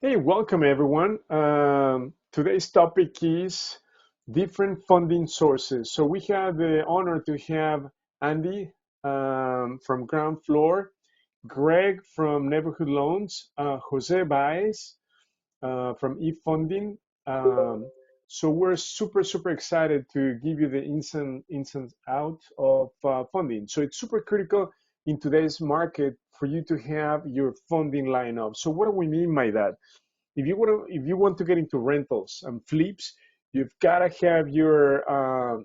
Hey, welcome everyone. Today's topic is different funding sources. So we have the honor to have Andy from Ground Floor, Greg from Neighborhood Loans, Jose Baez from eFunding. So we're super excited to give you the instant out of funding. So it's super critical in today's market for you to have your funding line up. So what do we mean by that? If you want to get into rentals and flips, you've got to have your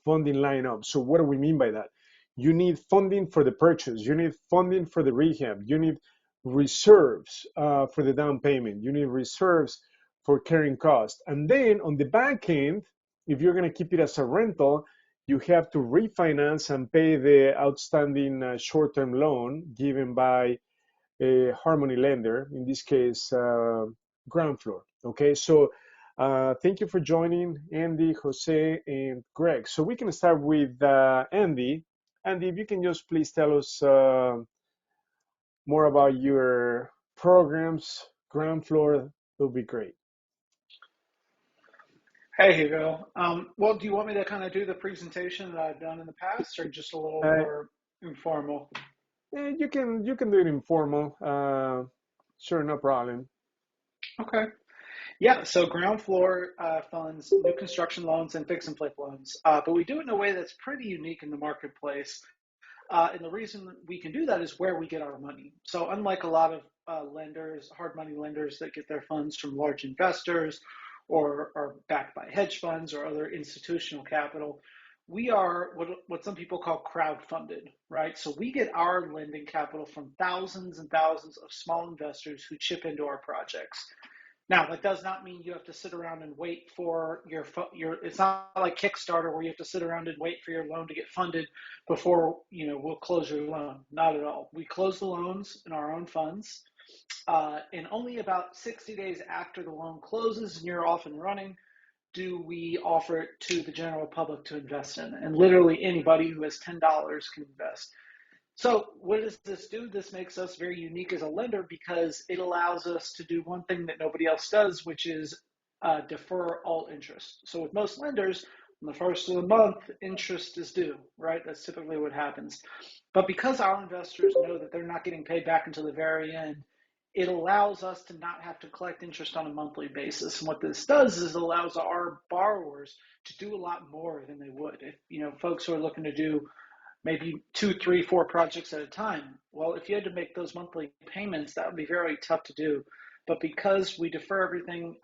funding line up. So what do we mean by that? You need funding for the purchase. You need funding for the rehab. You need reserves for the down payment. You need reserves for carrying cost. And then on the back end, if you're going to keep it as a rental, you have to refinance and pay the outstanding short-term loan given by a Harmony lender, in this case, Ground Floor. Okay, so thank you for joining, Andy, Jose, and Greg. So we can start with Andy. Andy, if you can just please tell us more about your programs, Ground Floor, that would be great. Hey Hugo. Well, do you want me to kind of do the presentation that I've done in the past, or just a little Uh, more informal? you can do it informal. Sure, no problem. Okay. Yeah. So ground floor funds new construction loans and fix and flip loans, but we do it in a way that's pretty unique in the marketplace. And the reason we can do that is where we get our money. So unlike a lot of lenders, hard money lenders that get their funds from large investors or are backed by hedge funds or other institutional capital, we are what some people call crowd-funded, right? So we get our lending capital from thousands and thousands of small investors who chip into our projects. Now, that does not mean you have to sit around and wait for your. It's not like Kickstarter where you have to sit around and wait for your loan to get funded before we'll close your loan. Not at all. We close the loans in our own funds, and only about 60 days after the loan closes and you're off and running, do we offer it to the general public to invest in. And literally anybody who has $10 can invest. So what does this do? This makes us very unique as a lender because it allows us to do one thing that nobody else does, which is defer all interest. So with most lenders, on the first of the month, interest is due, right? That's typically what happens. But because our investors know that they're not getting paid back until the very end, it allows us to not have to collect interest on a monthly basis. And what this does is it allows our borrowers to do a lot more than they would. If folks who are looking to do maybe 2, 3, 4 projects at a time. Well, if you had to make those monthly payments, that would be very tough to do. But because we defer everything,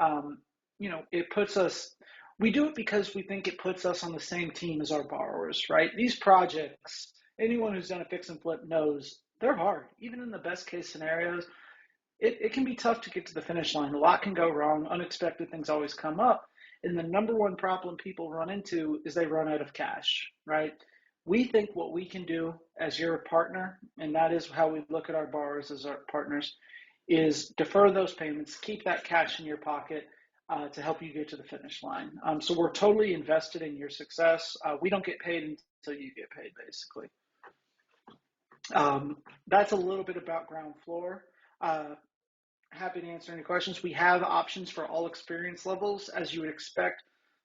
it puts us. We do it because we think it puts us on the same team as our borrowers, right? These projects, anyone who's done a fix and flip knows they're hard. Even in the best case scenarios, it can be tough to get to the finish line. A lot can go wrong. Unexpected things always come up. And the number one problem people run into is they run out of cash, right? We think what we can do as your partner, and that is how we look at our borrowers as our partners, is defer those payments, keep that cash in your pocket to help you get to the finish line. So we're totally invested in your success. We don't get paid until you get paid, basically. That's a little bit about ground floor. Happy to answer any questions. We have options for all experience levels. As you would expect,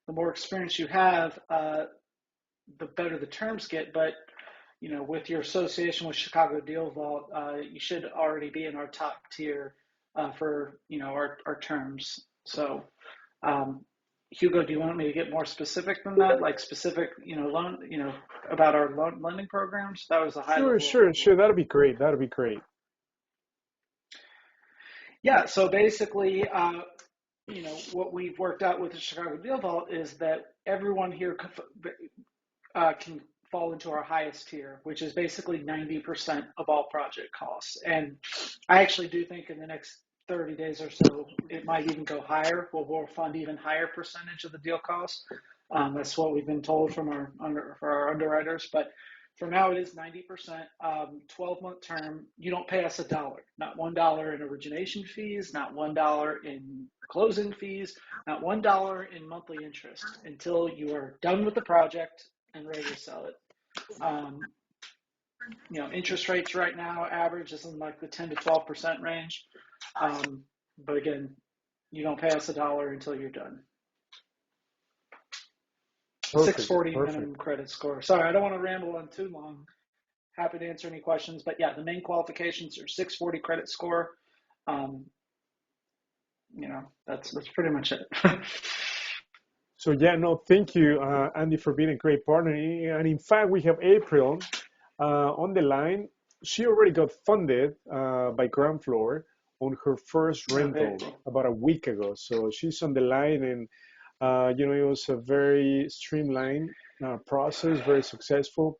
the more experience you have, the better the terms get. But with your association with Chicago DealVault, you should already be in our top tier for our terms. So, Hugo, do you want me to get more specific than that? Like specific, loan, about our loan lending programs? That was a high Sure, level sure, overview. sure. That'll be great. That'll be great. Yeah. So basically, what we've worked out with the Chicago DealVault is that everyone here can fall into our highest tier, which is basically 90% of all project costs. And I actually do think in the next 30 days or so, it might even go higher. We'll fund even higher percentage of the deal cost. That's what we've been told from for our underwriters. But for now, it is 90%, 12-month term. You don't pay us a dollar, not $1 in origination fees, not $1 in closing fees, not $1 in monthly interest until you are done with the project and ready to sell it. Um, interest rates right now average is in like the 10 to 12% range. But again, you don't pay us a dollar until you're done. Perfect, 640 perfect. minimum credit score. Sorry, I don't want to ramble on too long. Happy to answer any questions, but yeah, the main qualifications are 640 credit score. Um, that's pretty much it. So yeah, no, thank you, Andy, for being a great partner. And in fact, we have April on the line. She already got funded by Ground Floor on her first Okay, rental cool. about a week ago. So she's on the line, and it was a very streamlined process, very successful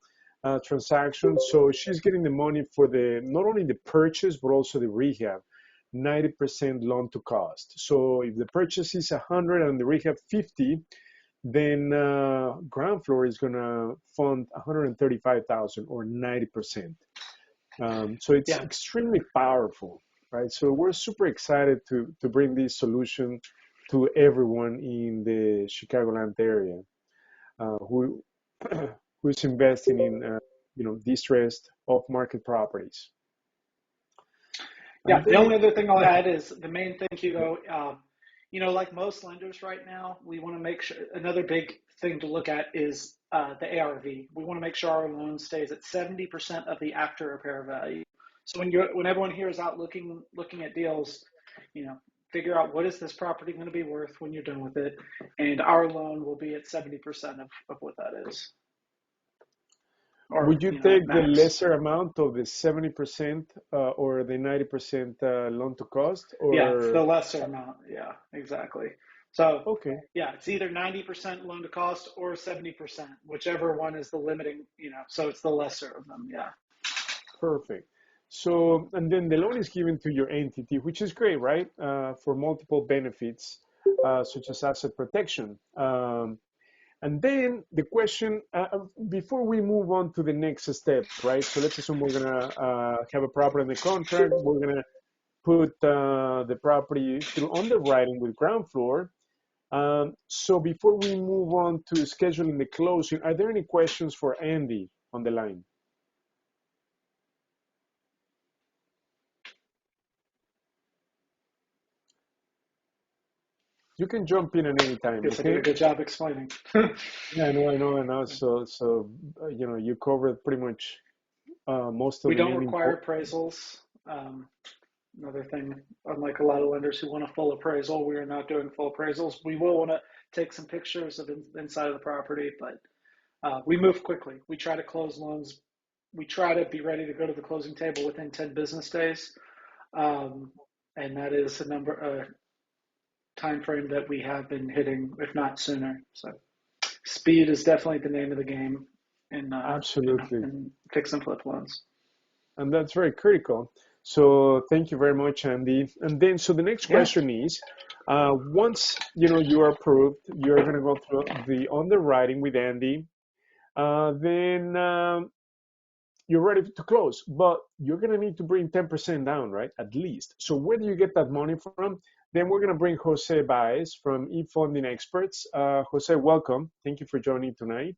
transaction. So she's getting the money for the not only the purchase but also the rehab. 90% loan to cost. So if the purchase is 100 and the rehab 50, then ground floor is going to fund 135,000 or 90%. So it's Yeah, extremely powerful, right? So we're super excited to bring this solution to everyone in the Chicagoland area who who's investing in distressed off-market properties. yeah. And The then only other thing I'll yeah, add is the main thing, Hugo. Like most lenders right now, we want to make sure another big thing to look at is the ARV. We want to make sure our loan stays at 70% of the after repair value. So when everyone here is out looking at deals, you know, figure out what is this property going to be worth when you're done with it, and our loan will be at 70% of what that is, or would you at take the max. lesser amount of the 70% or the 90% loan to cost Yeah, it's the or lesser amount. Yeah, exactly. So, okay, yeah, it's either 90% loan to cost or 70%, whichever one is the limiting, so it's the lesser of them. Yeah. perfect. So, and then the loan is given to your entity, which is great, right? For multiple benefits, such as asset protection. And then the question, before we move on to the next step, right? So let's assume we're gonna have a property in the contract. We're gonna put the property through underwriting with ground floor. So before we move on to scheduling the closing, are there any questions for Andy on the line? You can jump in at any time, Guess I did okay? a good job explaining. Yeah, I know. So you covered pretty much most of We the don't main require info. appraisals. Um, Another thing, unlike a lot of lenders who want a full appraisal, we are not doing full appraisals. We will want to take some pictures of inside of the property, but we move quickly. We try to close loans. We try to be ready to go to the closing table within 10 business days. Um, and that is a time frame that we have been hitting, if not sooner. So speed is definitely the name of the game in Absolutely. in fix and flip loans. And that's very critical. So thank you very much, Andy. And then, so the next Yeah, question is, once you are approved, you're going to go through the underwriting with Andy. Then you're ready to close, but you're going to need to bring 10% down, right? At least. So where do you get that money from? Then we're going to bring Jose Baez from eFunding Experts. Jose, welcome. Thank you for joining tonight.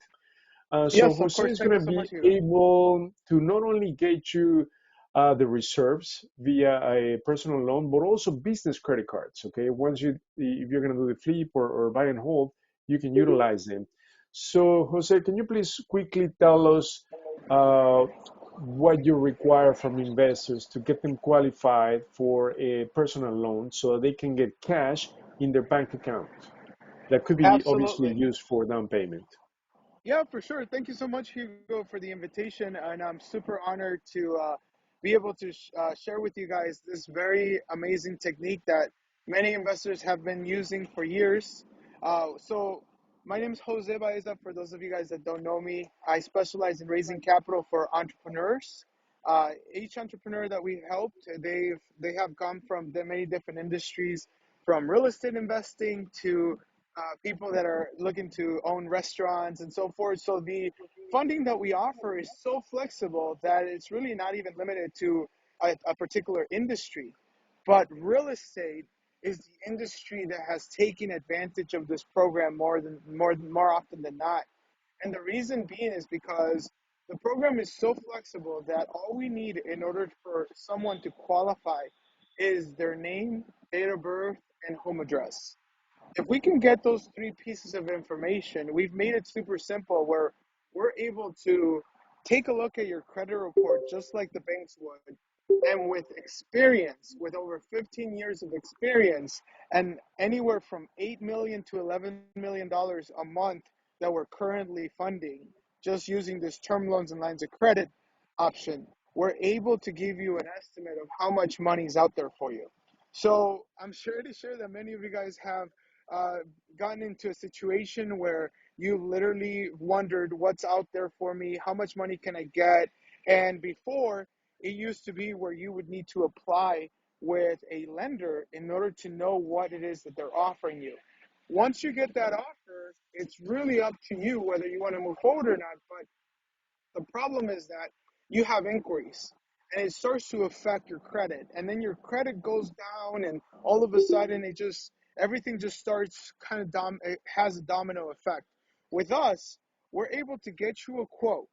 So Yes, of Jose course. is Thank going you to so be much, Hugo. able to not only get you the reserves via a personal loan, but also business credit cards. Okay, if you're going to do the flip or buy and hold, you can utilize them. So Jose, can you please quickly tell us uh, what you require from investors to get them qualified for a personal loan so they can get cash in their bank account that could be obviously Absolutely. used for down payment? Yeah, for sure. Thank you so much, Hugo, for the invitation. And I'm super honored to be able to share with you guys this very amazing technique that many investors have been using for years. So, my name is Jose Baeza. For those of you guys that don't know me, I specialize in raising capital for entrepreneurs. Each entrepreneur that we helped, they have come from the many different industries, from real estate investing to people that are looking to own restaurants and so forth. So the funding that we offer is so flexible that it's really not even limited to a particular industry. But real estate is the industry that has taken advantage of this program more often than not. And the reason being is because the program is so flexible that all we need in order for someone to qualify is their name, date of birth, and home address. If we can get those three pieces of information, we've made it super simple where we're able to take a look at your credit report just like the banks would. And with experience, with over 15 years of experience, and anywhere from $8 million to $11 million a month that we're currently funding, just using this term loans and lines of credit option, we're able to give you an estimate of how much money is out there for you. So I'm sure to share that many of you guys have uh, gotten into a situation where you literally wondered what's out there for me, how much money can I get? And before, it used to be where you would need to apply with a lender in order to know what it is that they're offering you. Once you get that offer, it's really up to you whether you want to move forward or not. But the problem is that you have inquiries and it starts to affect your credit. And then your credit goes down and all of a sudden everything just starts kind of it has a domino effect. With us, we're able to get you a quote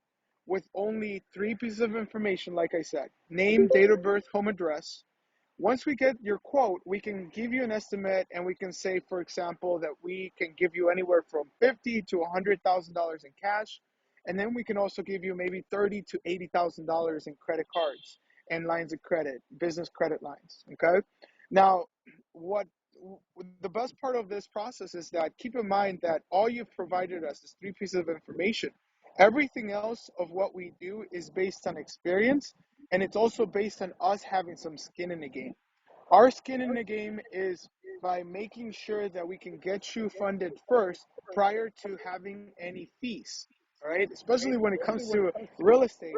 with only three pieces of information, like I said: name, date of birth, home address. Once we get your quote, we can give you an estimate, and we can say, for example, that we can give you anywhere from $50,000 to $100,000 in cash, and then we can also give you maybe $30,000 to $80,000 in credit cards and lines of credit, business credit lines. Okay. Now, what the best part of this process is that keep in mind that all you've provided us is three pieces of information. Everything else of what we do is based on experience, and it's also based on us having some skin in the game. Our skin in the game is by making sure that we can get you funded first prior to having any fees. All right, especially when it comes to real estate.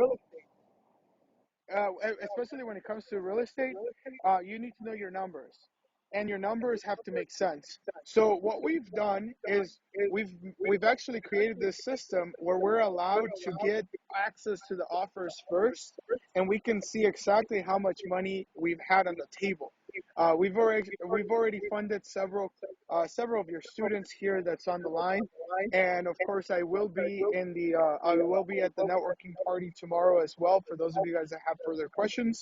Especially when it comes to real estate, you need to know your numbers, and your numbers have to make sense. So what we've done is we've actually created this system where we're allowed to get access to the offers first, and we can see exactly how much money we've had on the table. We've already funded several of your students here that's on the line, and of course, I will be at the networking party tomorrow as well for those of you guys that have further questions.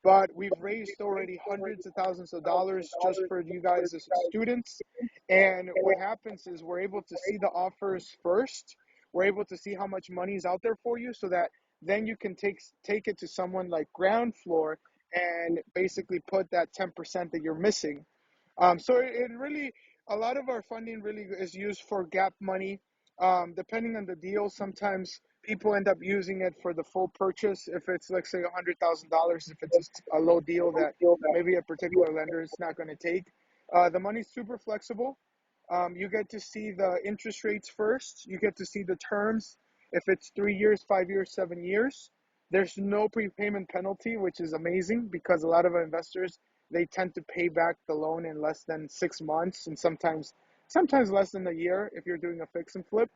But we've raised already hundreds of thousands of dollars just for you guys as students. And what happens is we're able to see the offers first. We're able to see how much money is out there for you, so that then you can take it to someone like ground floor and basically put that 10% that you're missing. So it really, a lot of our funding really is used for gap money. Depending on the deal, sometimes people end up using it for the full purchase. If it's, let's say, $100,000, if it's just a low deal that maybe a particular lender is not going to take, the money's super flexible. You get to see the interest rates first. You get to see the terms. If it's 3 years, 5 years, 7 years, there's no prepayment penalty, which is amazing because a lot of investors, they tend to pay back the loan in less than 6 months, and sometimes less than a year if you're doing a fix and flip.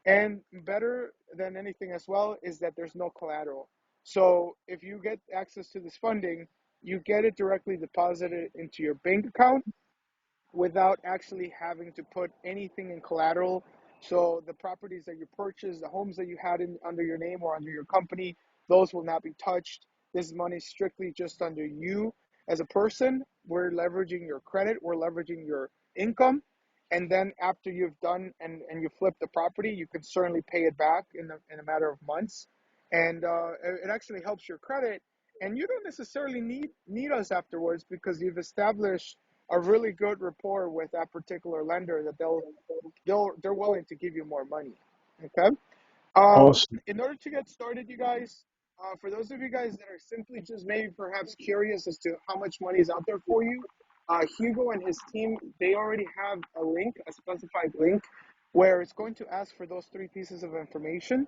And better than anything as well is that there's no collateral. So if you get access to this funding, you get it directly deposited into your bank account without actually having to put anything in collateral. So the properties that you purchased, the homes that you had under your name or under your company, those will not be touched. This money is strictly just under you as a person. We're leveraging your credit, we're leveraging your income. And then after you've done and you flip the property, you can certainly pay it back in a matter of months. And it actually helps your credit. And you don't necessarily need us afterwards because you've established a really good rapport with that particular lender that they're willing to give you more money. Okay. Awesome. In order to get started, you guys, for those of you guys that are simply just maybe perhaps curious as to how much money is out there for you, Hugo and his team, they already have a link, a specified link, where it's going to ask for those three pieces of information.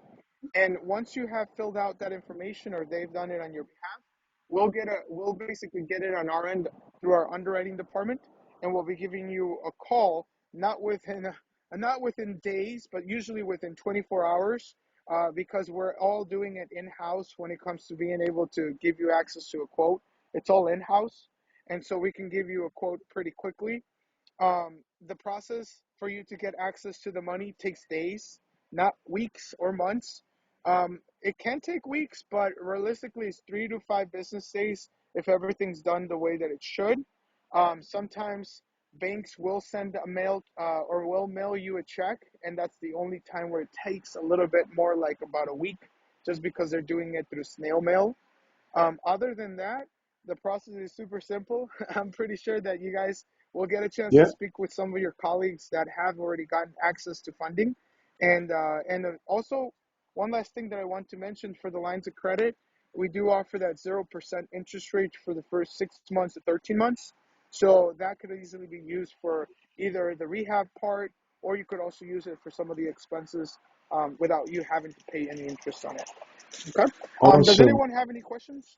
And once you have filled out that information or they've done it on your behalf, we'll basically get it on our end through our underwriting department, and we'll be giving you a call not within days, but usually within 24 hours, because we're all doing it in-house when it comes to being able to give you access to a quote. It's all in-house, and so we can give you a quote pretty quickly. The process for you to get access to the money takes days, not weeks or months. It can take weeks, but realistically, it's 3 to 5 business days if everything's done the way that it should. Sometimes banks will send a mail or will mail you a check, and that's the only time where it takes a little bit more, like about a week, just because they're doing it through snail mail. Other than that, the process is super simple. I'm pretty sure that you guys will get a chance to Yeah. speak with some of your colleagues that have already gotten access to funding. And also, one last thing that I want to mention for the lines of credit, we do offer that 0% interest rate for the first 6 months to 13 months. So that could easily be used for either the rehab part, or you could also use it for some of the expenses without you having to pay any interest on it. Okay. Does Awesome. anyone have any questions?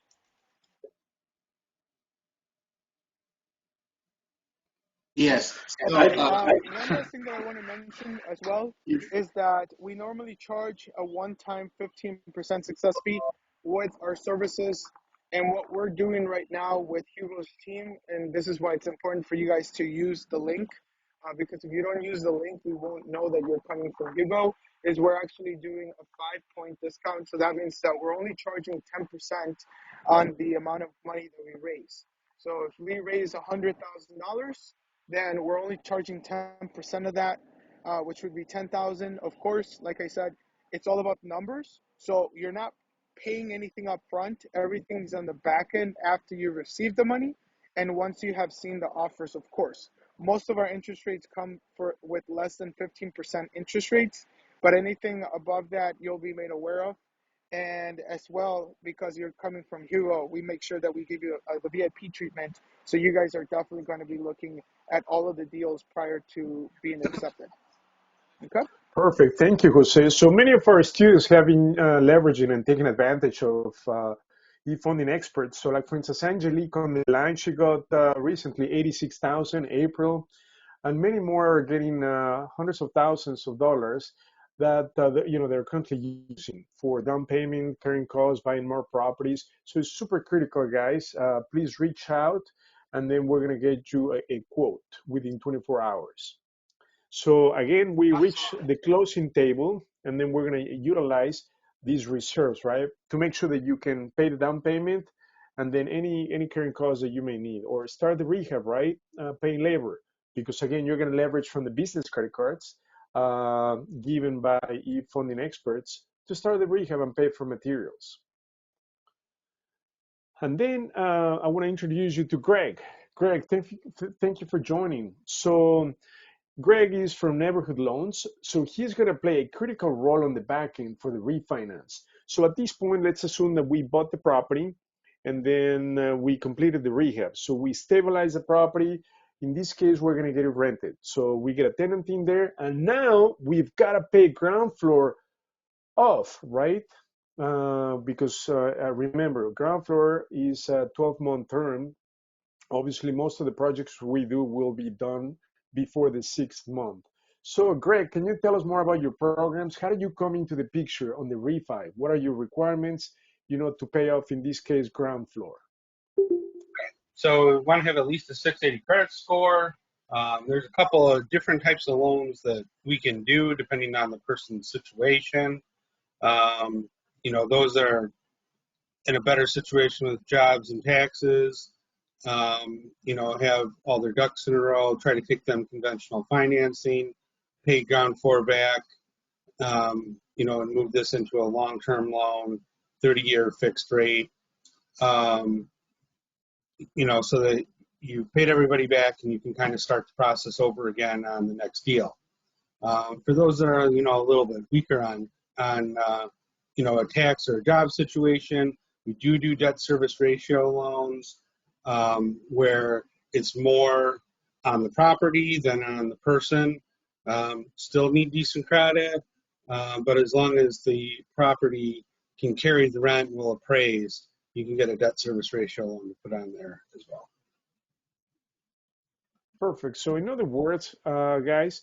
Yes. So, I do. One last thing that I want to mention as well is that we normally charge a one-time 15% success fee with our services. And what we're doing right now with Hugo's team, and this is why it's important for you guys to use the link, because if you don't use the link, we won't know that you're coming from Hugo, is we're actually doing a 5-point discount. So that means that we're only charging 10% on the amount of money that we raise. So if we raise $100,000, then we're only charging 10% of that, which would be 10,000. Of course, like I said, it's all about numbers. So you're not paying anything up front. Everything's on the back end after you receive the money. And once you have seen the offers, of course. Most of our interest rates come for with less than 15% interest rates, but anything above that you'll be made aware of. And as well, because you're coming from Hugo, we make sure that we give you the VIP treatment. So you guys are definitely going to be looking at all of the deals prior to being accepted. Okay. Perfect. Thank you, Jose. So many of our students have been leveraging and taking advantage of e-funding experts. So, like for instance, Angelique on the line, she got recently 86,000 April, and many more are getting hundreds of thousands of dollars that they're currently using for down payment, carrying costs, buying more properties. So it's super critical, guys. Please reach out, and then we're gonna get you a quote within 24 hours. So again, we reach the closing table, and then we're going to utilize these reserves, right, to make sure that you can pay the down payment, and then any current costs that you may need, or start the rehab, right, paying labor, because again, you're going to leverage from the business credit cards given by e-funding experts to start the rehab and pay for materials. And then I want to introduce you to Greg. Greg, thank you for joining. So Greg is from Neighborhood Loans, so he's going to play a critical role on the back end for the refinance. So at this point, let's assume that we bought the property and then we completed the rehab. So we stabilize the property. In this case, we're going to get it rented. So we get a tenant in there, and now we've got to pay ground floor off, right? Because remember, ground floor is a 12-month term. Obviously, most of the projects we do will be done before the 6th month. So, Greg, can you tell us more about your programs? How did you come into the picture on the refi? What are your requirements, to pay off, in this case, ground floor? So we want to have at least a 680 credit score. There's a couple of different types of loans that we can do depending on the person's situation. Those are in a better situation with jobs and taxes, have all their ducks in a row, try to take them conventional financing, pay ground floor back, and move this into a long-term loan, 30-year fixed rate, so that you've paid everybody back and you can kind of start the process over again on the next deal. For those that are, a little bit weaker on a tax or a job situation, we do debt service ratio loans where it's more on the property than on the person. Still need decent credit, but as long as the property can carry the rent and will appraise, you can get a debt service ratio loan to put on there as well. Perfect. So, in other words, guys,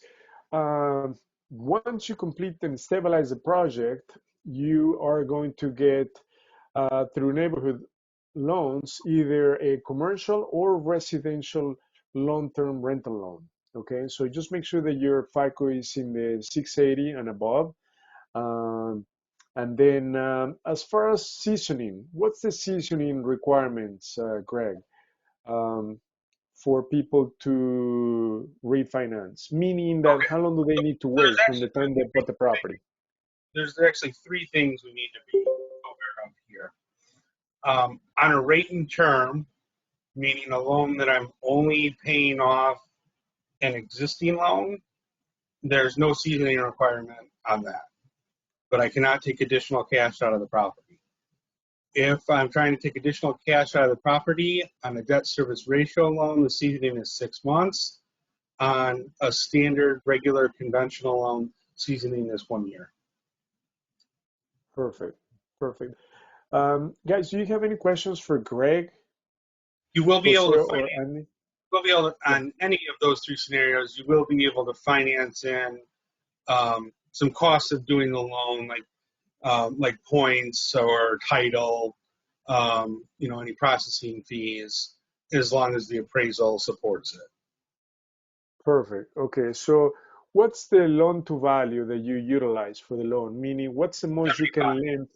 um, once you complete and stabilize the project, you are going to get through neighborhood loans either a commercial or residential long-term rental loan. Okay, so just make sure that your FICO is in the 680 and above. Um, and then, as far as seasoning, what's the seasoning requirements, Greg, um, for people to refinance? Meaning that Okay. how long do they need to There's wait from the actually time they bought the property? there's actually three things we need to be aware of here. On a rate and term, meaning a loan that I'm only paying off an existing loan, there's no seasoning requirement on that. But I cannot take additional cash out of the property. If I'm trying to take additional cash out of the property on a debt service ratio loan, the seasoning is 6 months. On a standard, regular, conventional loan, seasoning is 1 year. Perfect. Perfect. Guys, do you have any questions for Greg, You will be Jose, able to or Andy? Yeah. on any of those three scenarios, you will be able to finance in some costs of doing the loan, like points or title, any processing fees, as long as the appraisal supports it. Perfect. Okay. So what's the loan to value that you utilize for the loan? Meaning, what's the most you 75. can lend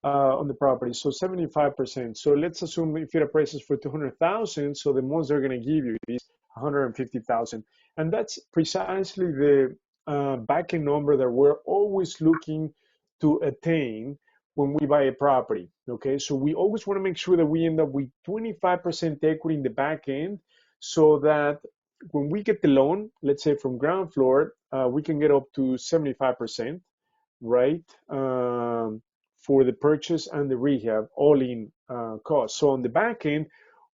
on the property? So 75%. So let's assume if it appraises for 200,000, so the most they're going to give you is 150,000. And that's precisely the back-end number that we're always looking to attain when we buy a property. Okay. So we always want to make sure that we end up with 25% equity in the back end so that when we get the loan, let's say from ground floor, we can get up to 75%, right? For the purchase and the rehab, all in cost. So on the back end,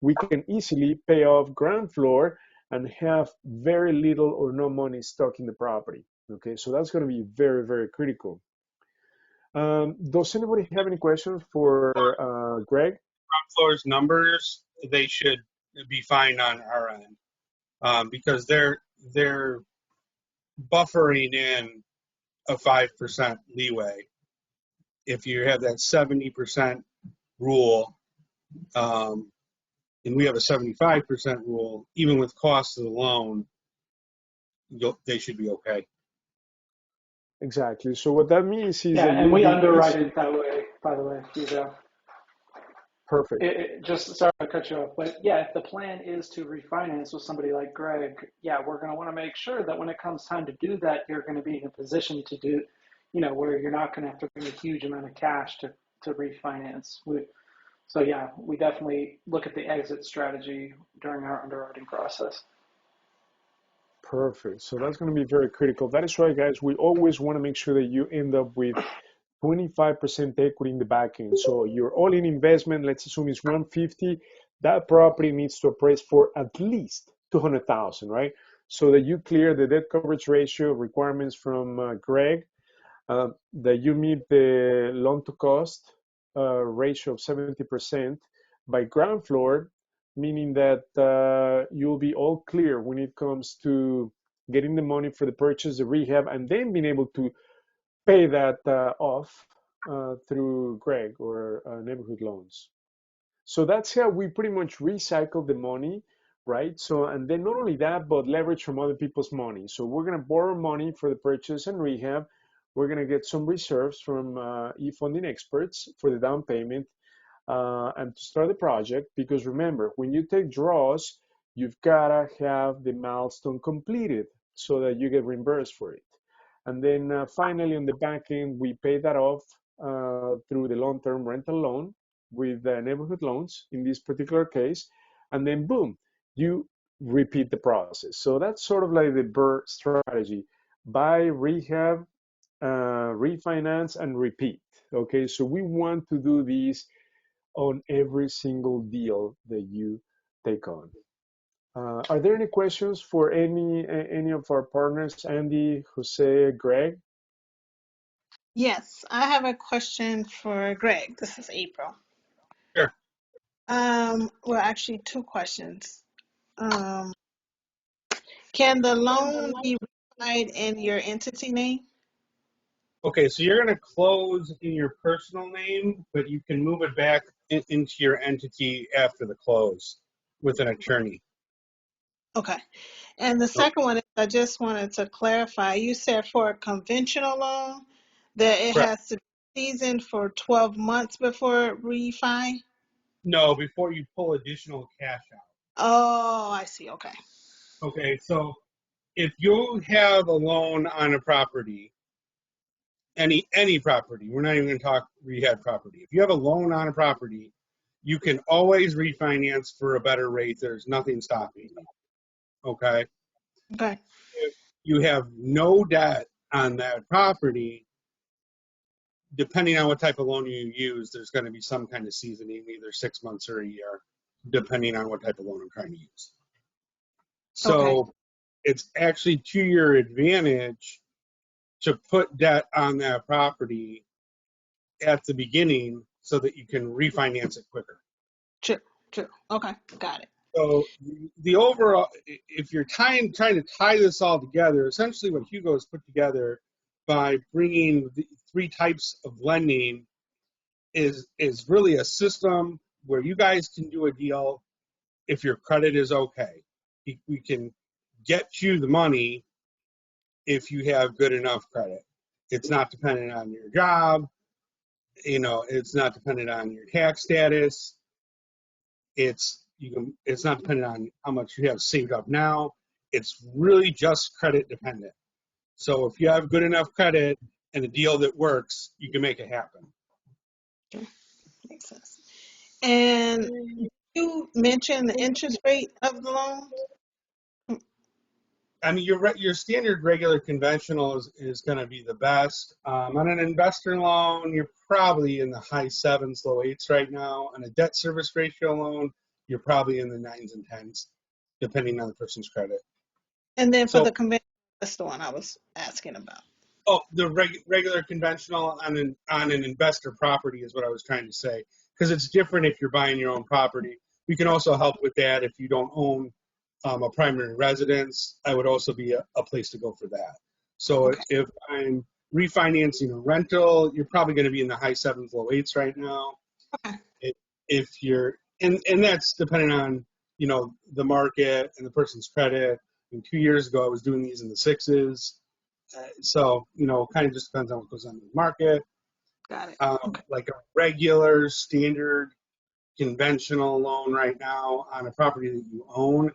we can easily pay off ground floor and have very little or no money stuck in the property. Okay, so that's going to be very, very critical. Does anybody have any questions for Greg? Ground floor's numbers, they should be fine on our end, because they're buffering in a 5% leeway. If you have that 70% rule, and we have a 75% rule, even with cost of the loan, they should be okay. Exactly. So what that means is Yeah, that and you'll we be underwrite it that way, by the way, Hugo. perfect. Just sorry to cut you off, but yeah, if the plan is to refinance with somebody like Greg, yeah, we're going to want to make sure that when it comes time to do that, you're going to be in a position to do, where you're not going to have to bring a huge amount of cash to refinance. So yeah, we definitely look at the exit strategy during our underwriting process. Perfect. So that's going to be very critical. That is why, guys, we always want to make sure that you end up with 25% equity in the back end. So your all-in investment, let's assume is 150. That property needs to appraise for at least 200,000, right? So that you clear the debt coverage ratio requirements from Greg, that you meet the loan to cost ratio of 70% by ground floor, meaning that you'll be all clear when it comes to getting the money for the purchase, the rehab, and then being able to pay that off through Greg or neighborhood loans. So that's how we pretty much recycle the money, right? So, and then not only that, but leverage from other people's money. So we're going to borrow money for the purchase and rehab. We're going to get some reserves from e-funding experts for the down payment and to start the project. Because remember, when you take draws, you've got to have the milestone completed so that you get reimbursed for it. And then finally, on the back end, we pay that off through the long-term rental loan with neighborhood loans in this particular case. And then boom, you repeat the process. So that's sort of like the BRRRR strategy: buy, rehab, refinance, and repeat. Okay, so we want to do these on every single deal that you take on. Are there any questions for any of our partners, Andy, Jose, Greg? Yes, I have a question for Greg. This is April. Sure. Well, actually, two questions. Can the loan be refined in your entity name? Okay, so you're going to close in your personal name, but you can move it back into your entity after the close with an attorney. Okay. And the second one is I just wanted to clarify. You said for a conventional loan that it Correct. has to be seasoned for 12 months before refi? No, before you pull additional cash out. Oh, I see. Okay. Okay, so if you have a loan on a property, any property, we're not even going to talk rehab property. If you have a loan on a property, you can always refinance for a better rate. There's nothing stopping you. Okay. Okay. If you have no debt on that property, depending on what type of loan you use, there's going to be some kind of seasoning, either 6 months or a year, depending on what type of loan I'm trying to use. Okay. So it's actually to your advantage to put debt on that property at the beginning so that you can refinance it quicker. True. True. Okay. Got it. So the overall, if you're trying to tie this all together, essentially what Hugo has put together by bringing the three types of lending is really a system where you guys can do a deal if your credit is okay. We can get you the money if you have good enough credit. It's not dependent on your job. It's not dependent on your tax status. It's not dependent on how much you have saved up now. It's really just credit dependent. So if you have good enough credit and a deal that works, you can make it happen. Okay. Makes sense. And you mentioned the interest rate of the loan. I mean, your standard regular conventional is going to be the best. On an investor loan, you're probably in the high 7s, low 8s right now. On a debt service ratio loan, you're probably in the 9s and 10s, depending on the person's credit. And then for So, the conventional, that's the one I was asking about. oh, the regular conventional on an investor property is what I was trying to say, because it's different if you're buying your own property. We can also help with that if you don't own a primary residence. I would also be a place to go for that. So Okay. if I'm refinancing a rental, you're probably going to be in the high 7s, low 8s right now. Okay. If you're and that's depending on the market and the person's credit. And 2 years ago, I was doing these in the 6s. So kind of just depends on what goes on in the market. Got it. Okay. Like a regular standard conventional loan right now on a property that you own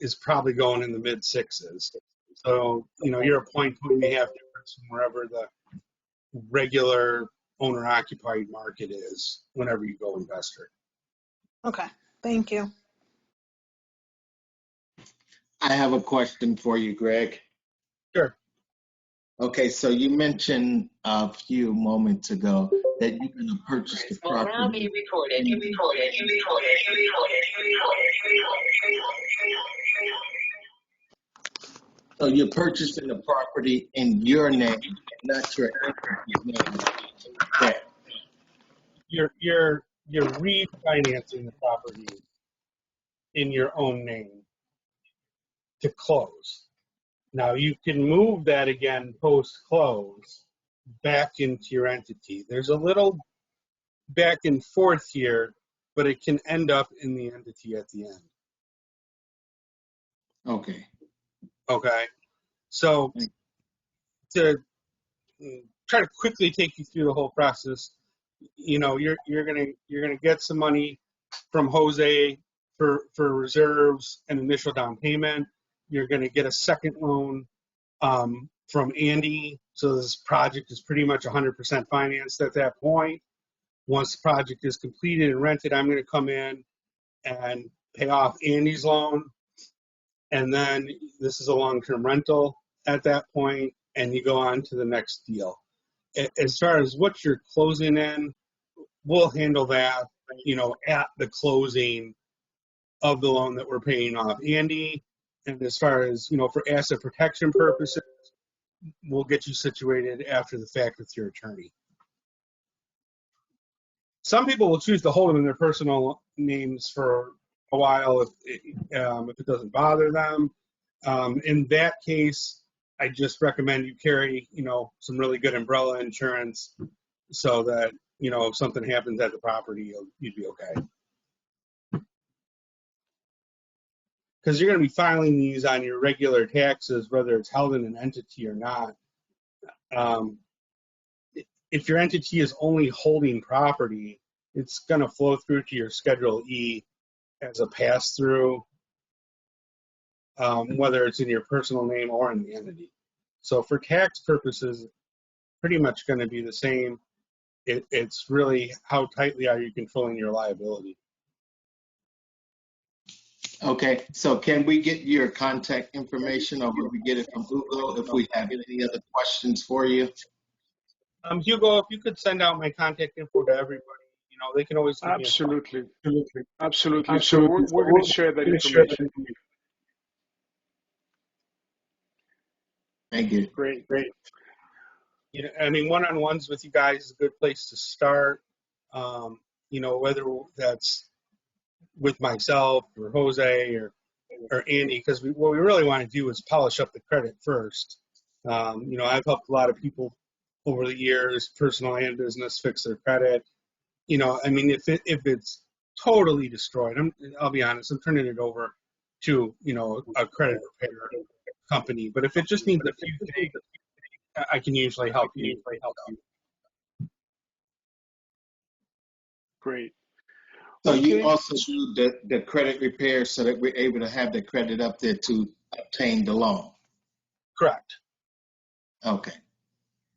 is probably going in the mid 6s. So, you're a point and a half difference from wherever the regular owner occupied market is whenever you go investor. Okay. Thank you. I have a question for you, Greg. Sure. Okay, so you mentioned a few moments ago that you're going to purchase the property. Will now be recorded. So you're purchasing the property in your name, not your entity's name. Correct. You're refinancing the property in your own name to close. Now you can move that again post-close back into your entity. There's a little back and forth here, but it can end up in the entity at the end. Okay. Okay. So to try to quickly take you through the whole process, you're gonna get some money from Jose for reserves and initial down payment. You're gonna get a second loan from Andy. So this project is pretty much 100% financed at that point. Once the project is completed and rented, I'm going to come in and pay off Andy's loan. And then this is a long-term rental at that point, and you go on to the next deal. As far as what you're closing in, we'll handle that, at the closing of the loan that we're paying off Andy. And as far as, for asset protection purposes, we'll get you situated after the fact with your attorney. Some people will choose to hold them in their personal names for a while if it doesn't bother them. In that case, I just recommend you carry, some really good umbrella insurance so that, if something happens at the property, you'd be okay. Because you're going to be filing these on your regular taxes, whether it's held in an entity or not. If your entity is only holding property, it's going to flow through to your Schedule E as a pass-through whether it's in your personal name or in the entity. So for tax purposes, pretty much going to be the same. It's really how tightly are you controlling your liability. Okay, so can we get your contact information, or will we get it from Hugo if we have any other questions for you? Hugo, if you could send out my contact info to everybody, they can always give me a call. Absolutely. Absolutely. So we're going to share that information. Thank you. Great. I mean, one-on-ones with you guys is a good place to start. Whether that's with myself or Jose or Andy, because what we really want to do is polish up the credit first. I've helped a lot of people over the years, personal and business, fix their credit. I mean, if it's totally destroyed, I'll be honest, I'm turning it over to a credit repair company. But if it just needs a few things, I can usually help you. Great. So Okay. you also do the credit repair so that we're able to have the credit up there to obtain the loan. Correct. Okay.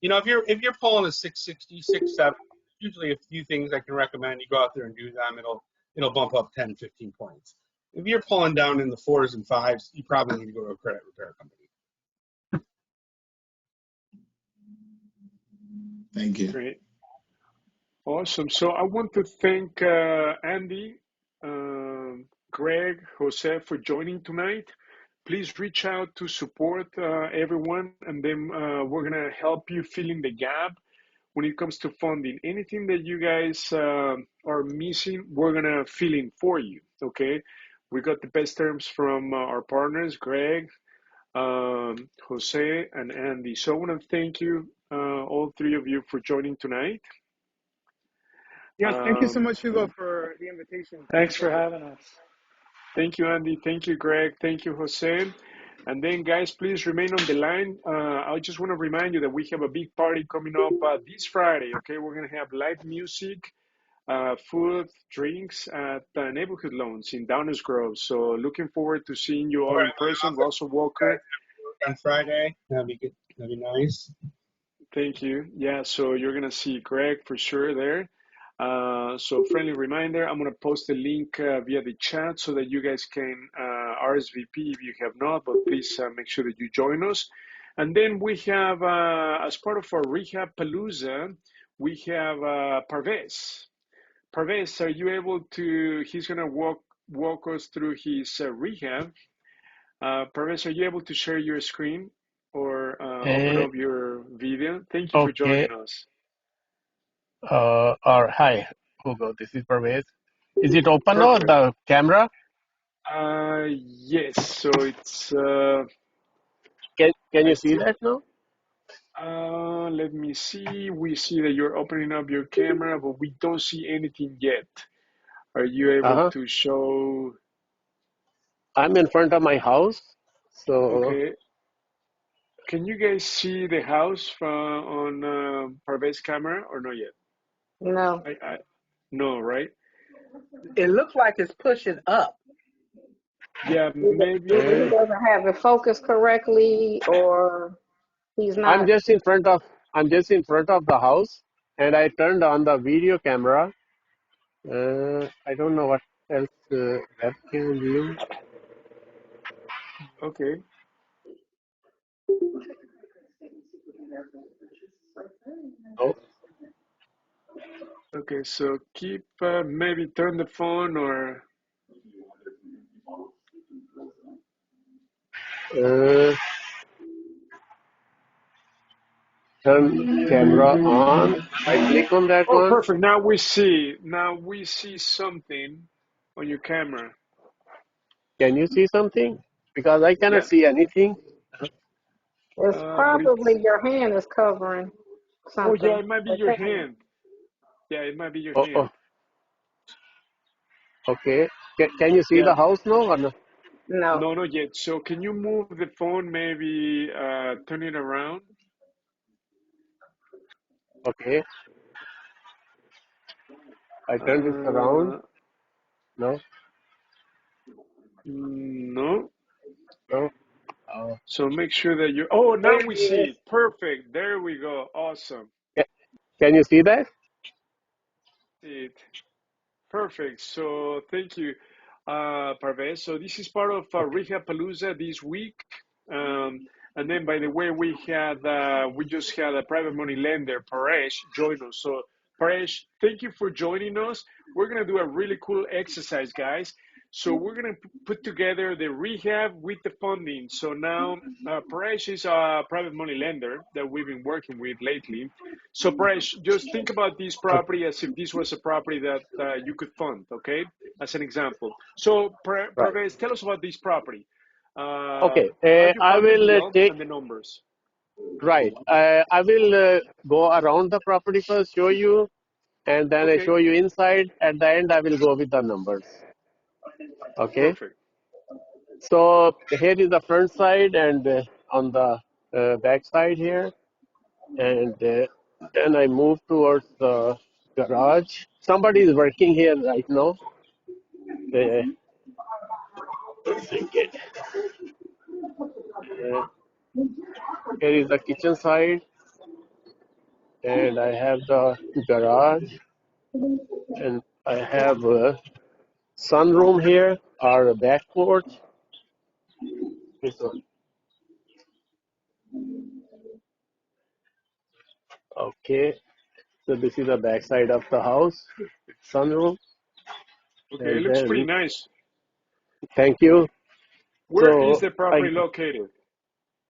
If you're pulling a 660, 670, usually a few things I can recommend. You go out there and do them. It'll bump up 10, 15 points. If you're pulling down in the 4s and 5s, you probably need to go to a credit repair company. Thank you. Great. Awesome. So I want to thank Andy, Greg, Jose for joining tonight. Please reach out to support everyone, and then we're going to help you fill in the gap when it comes to funding. Anything that you guys are missing, we're going to fill in for you, okay? We got the best terms from our partners, Greg, Jose, and Andy. So I want to thank you, all three of you, for joining tonight. Yes, thank you so much, Hugo, for the invitation. Thanks for having us. Thank you, Andy. Thank you, Greg. Thank you, Jose. And then, guys, please remain on the line. I just want to remind you that we have a big party coming up this Friday, okay? We're going to have live music, food, drinks at Neighborhood Loans in Downers Grove. So looking forward to seeing you all in person. Russell Walker. On Friday, that'd be good. That'd be nice. Thank you. Yeah, so you're going to see Greg for sure there. So friendly reminder, I'm going to post a link via the chat so that you guys can RSVP if you have not, but please make sure that you join us. And then we have, as part of our Rehab Palooza, we have Parvez. Parvez, are you able to, he's going to walk us through his rehab. Parvez, are you able to share your screen or open up your video? Thank you for Okay. joining us. Or hi, Hugo. This is Parvez. Is it open now, Perfect. the camera? Yes. So it's Can you I see think that now? let me see. We see that you're opening up your camera, but we don't see anything yet. Are you able Uh-huh. to show? I'm in front of my house. So Okay. Can you guys see the house from on Parvez camera or not yet? No. No, right? It looks like it's pushing up. Yeah, maybe. Either he doesn't have it focused correctly or he's I'm not. just in front of the house, and I turned on the video camera. I don't know what else that can view. Okay. Oh, Okay. So keep maybe turn the phone or. uh, turn camera on. I click on that Oh, one. perfect. Now we see. Now we see something on your camera. Can you see something? Because I cannot Yeah. see anything. It's But it's. probably your hand is covering Oh, yeah. something. It might be The your camera. hand. Yeah, it might be your Oh, hand. okay. Can you see Yeah. the house now or no? No. No, not yet. So can you move the phone? Maybe turn it around. Okay. I turned it around. Uh, No. no. No? Oh. So make sure that you, oh, There now it we see is. it. Perfect. There we go. Awesome. Can you see that? See it. Perfect. So thank you, Parvez. So this is part of Rehab Palooza this week. Um, and then, by the way, we just had a private money lender, Paresh, join us. So Paresh, thank you for joining us. We're gonna do a really cool exercise, guys. So we're gonna put together the rehab with the funding. So now Paresh is a private money lender that we've been working with lately. So, Paresh, just think about this property as if this was a property that you could fund, okay? As an example. So, Right. Parvez, tell us about this property. Okay. How you I found the will deal take, and the numbers. right. I will go around the property first, show you, and then I Okay, show you inside. At the end, I will go with the numbers. Okay. perfect. So here is the front side and on the back side here. And then I move towards the garage. Somebody is working here right now. Uh, Second. Here is the kitchen side, and I have the garage, and I have a sunroom here, or a back porch. This one. Okay, so this is the back side of the house, sunroom, Okay, it and looks pretty then nice. thank you. Where is So the property I located?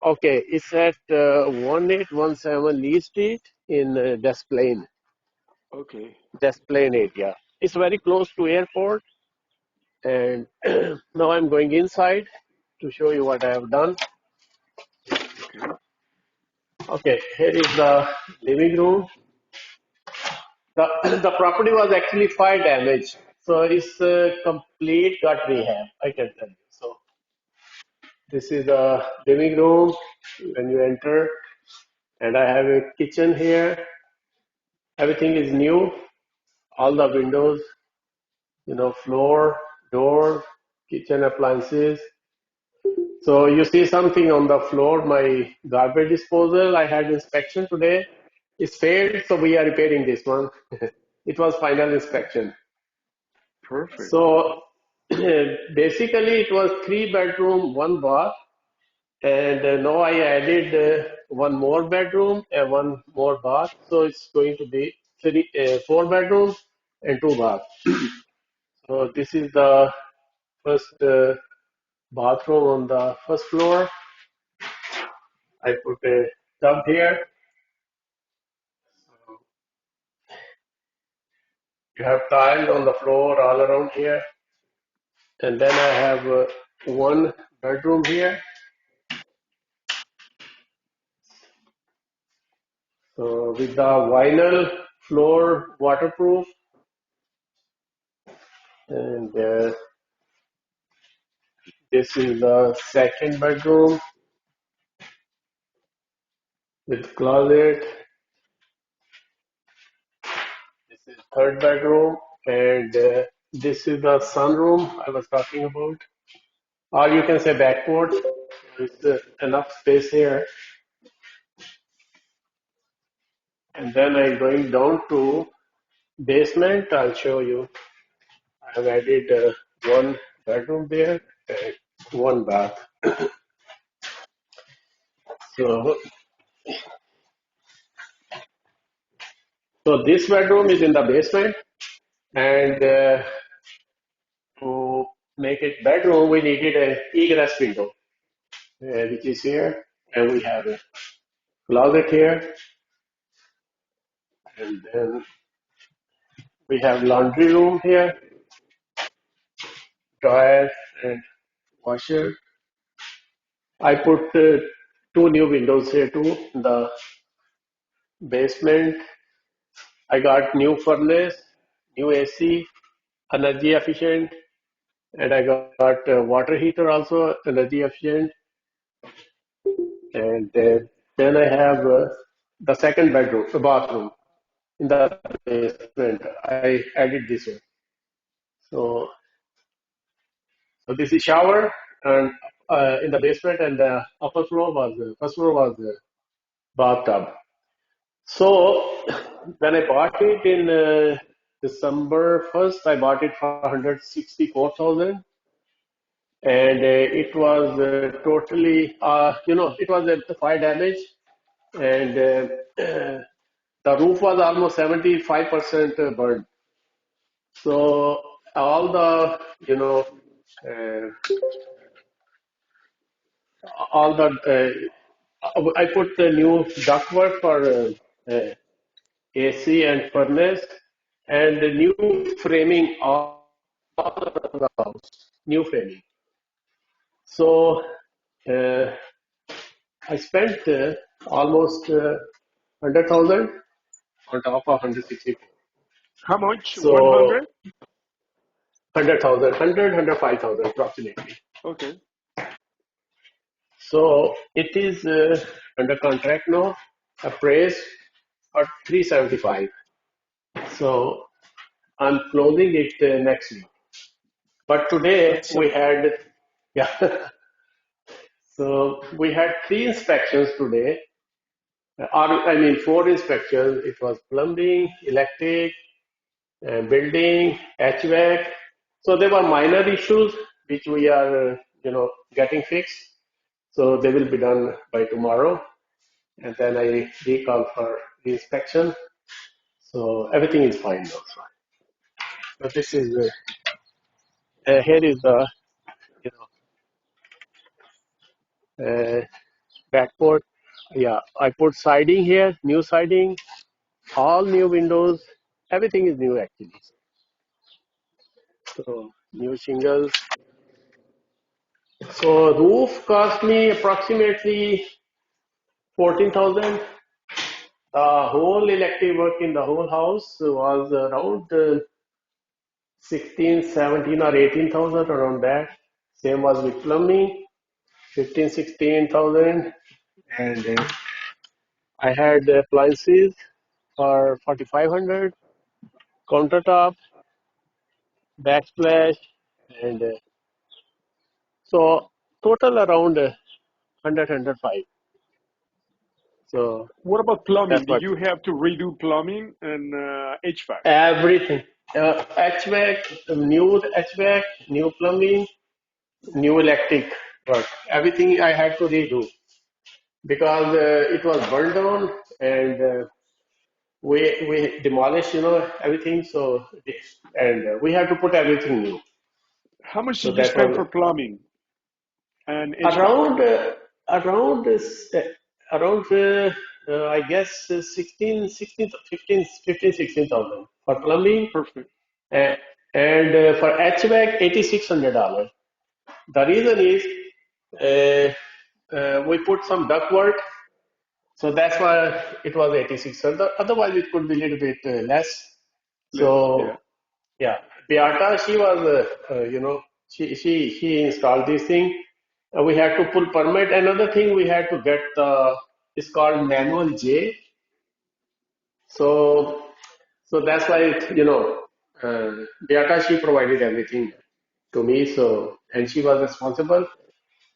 okay, it's at 1817 Lee Street in Des Plaines. Okay, Des Plaines area. It's very close to airport, and now I'm going inside to show you what I have done. okay, Okay, here is the living room. The, the property was actually fire damage, so it's complete gut rehab, I can tell you. So this is the living room when you enter, and I have a kitchen here. Everything is new, all the windows, floor, door, kitchen appliances. So you see something on the floor, my garbage disposal. I had inspection today. It's failed, so we are repairing this one. It was final inspection. perfect. So basically it was 3 bedroom, 1 bath, and now I added one more bedroom and one more bath. So it's going to be 4 bedrooms and 2 baths. So this is the first bathroom on the first floor. I put a tub here. You have tiles on the floor all around here. And then I have one bedroom here. So with the vinyl floor waterproof. And this is the second bedroom with closet. This is third bedroom. And this is the sunroom I was talking about. Or you can say back porch. There's enough space here. And then I'm going down to basement. I'll show you. I've added one bedroom there and one bath. So, so this bedroom is in the basement, and to make it bedroom, we needed a egress window, which is here, and we have a closet here, and then we have laundry room here, dryer and washer. I put two new windows here too in the basement. I got new furnace, new AC, energy efficient, and I got water heater also energy efficient. And then I have the second bedroom, the bathroom in the basement. I added this one. So, so this is shower, and in the basement, and the upper floor was first floor was bathtub. So when I bought it in December 1st, I bought it for 164,000, and it was totally, it was a fire damage, and the roof was almost 75% burned. So all the, uh, all the, I put the new ductwork for AC and furnace, and the new framing all around the house, new framing. So uh, I spent almost 100,000 on top of 164. How much? So 100? 100,000, 105,000 approximately. Okay. So it is under contract now, appraised at 375. So I'm closing it next week. But today That's we had, yeah, so we had 3 inspections today. I mean, 4 inspections. It was plumbing, electric, building, HVAC. So there were minor issues which we are, getting fixed. So they will be done by tomorrow. And then I recall for the inspection. So everything is fine now. So this is, here is the, you backboard. Yeah, I put siding here, new siding, all new windows. Everything is new actually. So new shingles. So roof cost me approximately 14,000. The whole electric work in the whole house was around 16, 17 or 18,000 around that. Same was with plumbing, 15, 16,000. And I had appliances for 4,500, countertop, backsplash, and so total around 100, So What about plumbing? that's Did what you have to redo plumbing and HVAC? everything. HVAC, new HVAC, new plumbing, new electric work. Everything I had to redo because it was burned down, and we demolished, everything. So and we had to put everything new. How much So did you that spend was for plumbing and HVAC? around around this around I guess 16, 16, 15, 15, 16,000 for plumbing, Perfect. and, for HVAC $8,600. The reason is we put some duct work, so that's why it was 86. Otherwise, it could be a little bit less. Less, yeah. So yeah, Beata, she was, she installed this thing. We had to pull permit. Another thing we had to get it's called manual J. So that's why Beata, she provided everything to me. So, and she was responsible.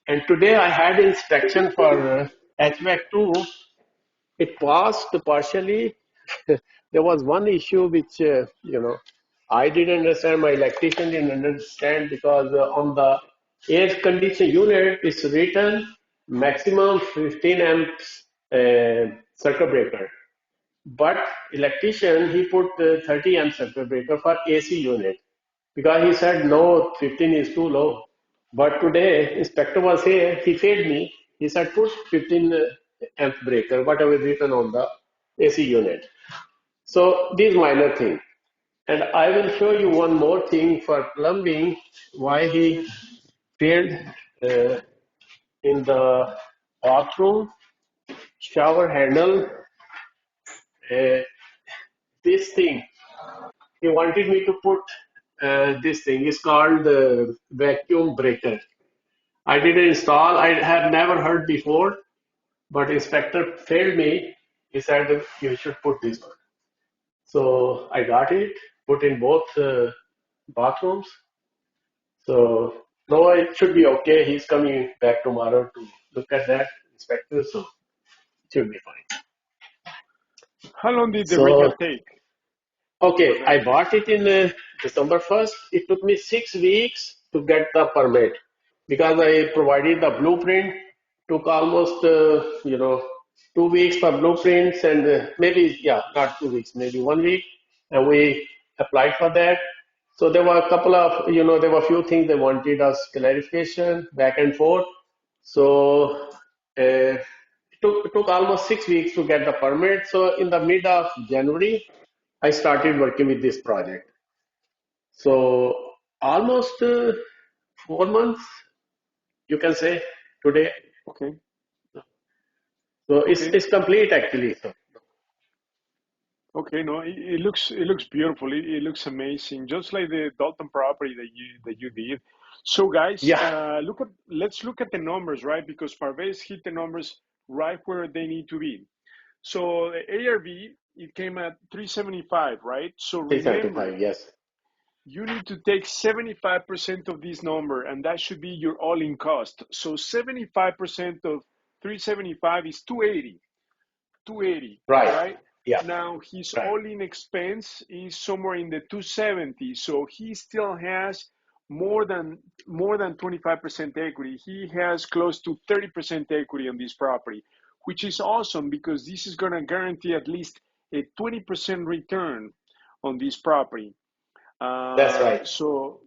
And today I had inspection for HVAC too. It passed partially. There was one issue which, I didn't understand, my electrician didn't understand, because on the air condition unit it's written maximum 15 amps circuit breaker. But electrician, he put 30 amp circuit breaker for AC unit because he said no, 15 is too low. But today, inspector was here, he failed me. He said put 15 amp breaker, whatever is written on the AC unit. So these minor things. And I will show you one more thing for plumbing, why he failed uh, in the bathroom, shower handle, uh, this thing. He wanted me to put this thing. It's called the vacuum breaker. I did install. I had never heard before, but inspector failed me. He said you should put this one. So I got it, put in both bathrooms. So No, it should be okay. He's coming back tomorrow to look at that, inspector, so it should be fine. How long did the So, rehab take, okay, I Parvez? bought it in December 1st. It took me 6 weeks to get the permit because I provided the blueprint. Took almost, 2 weeks for blueprints and maybe, yeah, not 2 weeks, maybe 1 week. And we applied for that. So there were a couple of, there were a few things they wanted us clarification back and forth. So it took almost 6 weeks to get the permit. So in the mid of January, I started working with this project. So almost 4 months, you can say today. Okay, So it's okay, it's complete actually. So okay. No, it looks beautiful. It looks amazing, just like the Dalton property that you did. So guys, yeah, let's look at the numbers, right? Because Parvez hit the numbers right where they need to be. So the ARV, it came at 375, right? So remember, 375. Yes, you need to take 75% of this number, and that should be your all-in cost. So 75% of 375 is 280, 280, right. right? Yeah, Now his right. all-in expense is somewhere in the 270, so he still has more than 25% equity. He has close to 30% equity on this property, which is awesome because this is going to guarantee at least a 20% return on this property. That's right. So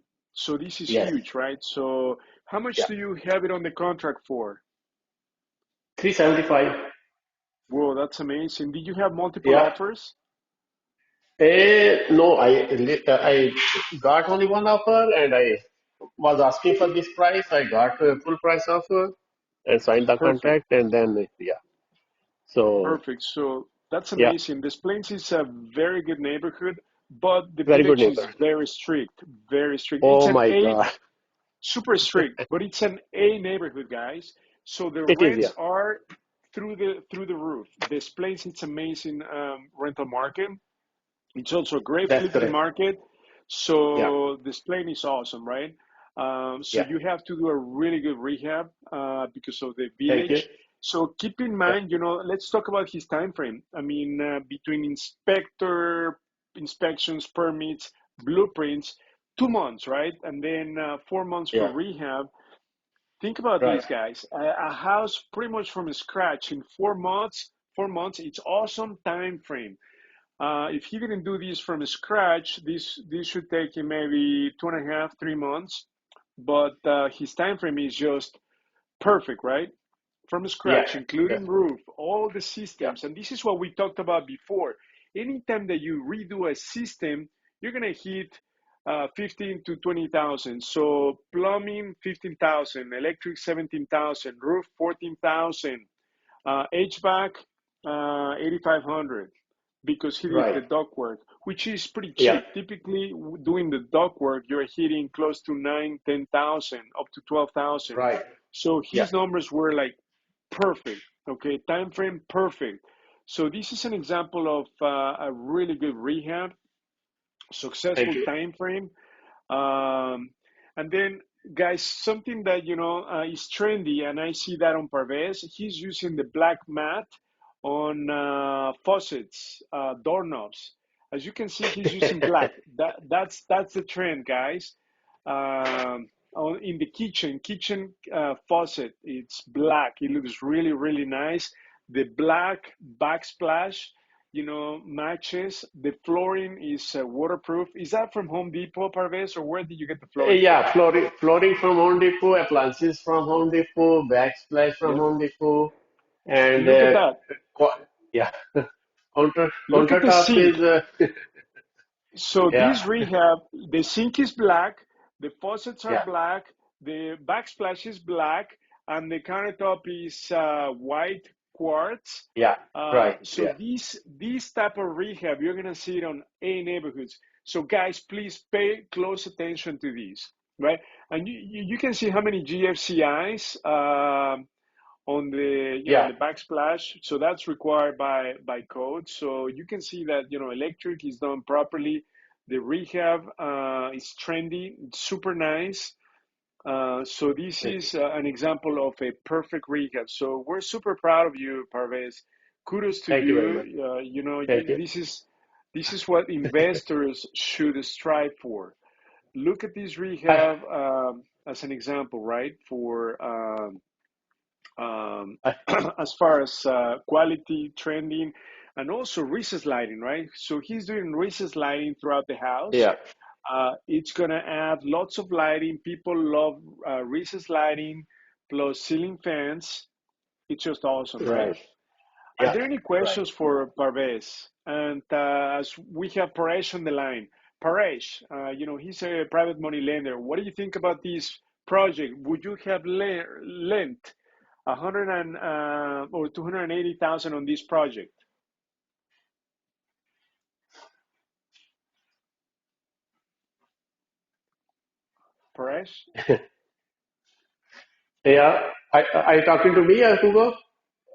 this is Yes. huge, right? So how much Yeah. do you have it on the contract for? 375. Whoa, that's amazing. Did you have multiple Yeah. offers? No, I got only one offer and I was asking for this price. I got a full price offer and signed the Perfect, contract and then, yeah. So, perfect. So that's yeah, amazing. This Plains is a very good neighborhood, but the very good village is neighbor. very strict, very strict. It's Oh an my A, God. super strict, but it's an A neighborhood, guys. So the It is, yeah. rents are through the roof. This place, it's amazing rental market. It's also a great That's flipping correct. market. Yeah. So this plane is awesome, right? So Yeah. you have to do a really good rehab because of the Thank you. village. So keep in Yeah. mind, let's talk about his time frame. I mean, between inspections, permits, blueprints, 2 months, right? And then 4 months for Yeah. rehab. Think about Right. these guys. A house pretty much from scratch in 4 months. 4 months. It's awesome time frame. If he didn't do this from scratch, this should take him maybe 2.5, 3 months. But his time frame is just perfect, right? From Yeah. scratch, including That's, roof, all the yeah. systems. And this is what we talked about before. Anytime that you redo a system, you're gonna hit 15 to 20,000. So plumbing 15,000, electric 17,000, roof 14,000, HVAC 8,500 because he did the Right. duct work, which is pretty Yeah. cheap. Typically, doing the duct work, you're hitting close to 9, 10,000, up to 12,000. Right. So Yeah. his numbers were like perfect. Okay, time frame perfect. So this is an example of a really good rehab, Thank successful you. time frame. Um, and then, guys, something that is trendy, and I see that on Parvez. He's using the black mat on faucets, doorknobs. As you can see, he's using black. That's the trend, guys. In the kitchen faucet, it's black. It looks really, really nice. The black backsplash matches. The flooring is waterproof. Is that from Home Depot, Parvez, or where did you get the flooring from? Yeah, flooring from Home Depot, appliances from Home Depot, backsplash from Yep. Home Depot, and Look at that. yeah, Look at the countertop sink. is So yeah, this rehab, the sink is black, the faucets are yeah, black, the backsplash is black, and the countertop is white quartz. yeah, right, So yeah, this type of rehab, you're gonna see it on A neighborhoods. So guys, please pay close attention to these, right? And you can see how many GFCIs on yeah, the backsplash. So that's required by code. So you can see that electric is done properly. The rehab is trendy, it's super nice. So this is an example of a perfect rehab. So we're super proud of you, Parvez. Kudos to Thank you very you. much. Thank you. This is what investors should strive for. Look at this I, rehab as an example, right? For I, as far as quality, trending, and also recessed lighting, right? So he's doing recessed lighting throughout the house. yeah, It's gonna add lots of lighting. People love recessed lighting plus ceiling fans. It's just awesome, right? right. Are Yeah, there any right. questions for Parvez? And as we have Paresh on the line, Paresh, he's a private money lender. What do you think about this project? Would you have lent 100 and or 280,000 on this project, Paresh? Yeah. Are you talking to me, Hugo?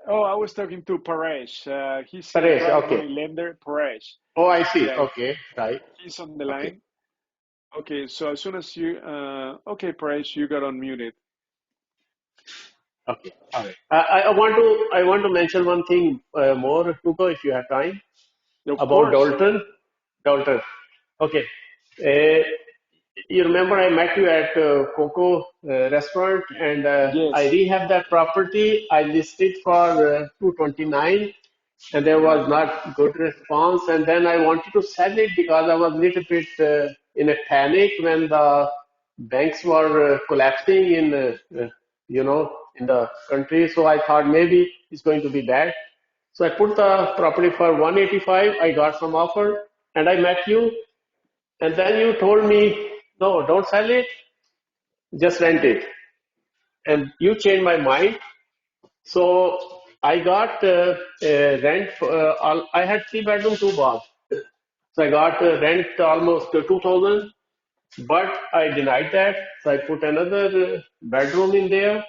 Oh, I was talking to Paresh. He's a Paresh, private okay. money lender, Paresh. Oh, I see. Yeah, Okay, right. he's on the Okay, line. Okay, so as soon as you, okay, Paresh, you got unmuted. okay. All right. I want to mention one thing more, Hugo, if you have time, Of about course. Dalton. Dalton. Okay. Uh, you remember I met you at Coco restaurant, and I Yes. rehabbed that property. I listed for 229, and there was Wow. not good response. And then I wanted to sell it because I was a little bit in a panic when the banks were collapsing in the country. So I thought maybe it's going to be bad. So I put the property for 185. I got some offer, and I met you. And then you told me, no, don't sell it, just rent it. And you changed my mind. So I got rent. I had 3 bedroom, 2 bath. So I got rent almost 2,000, but I denied that. So I put another bedroom in there.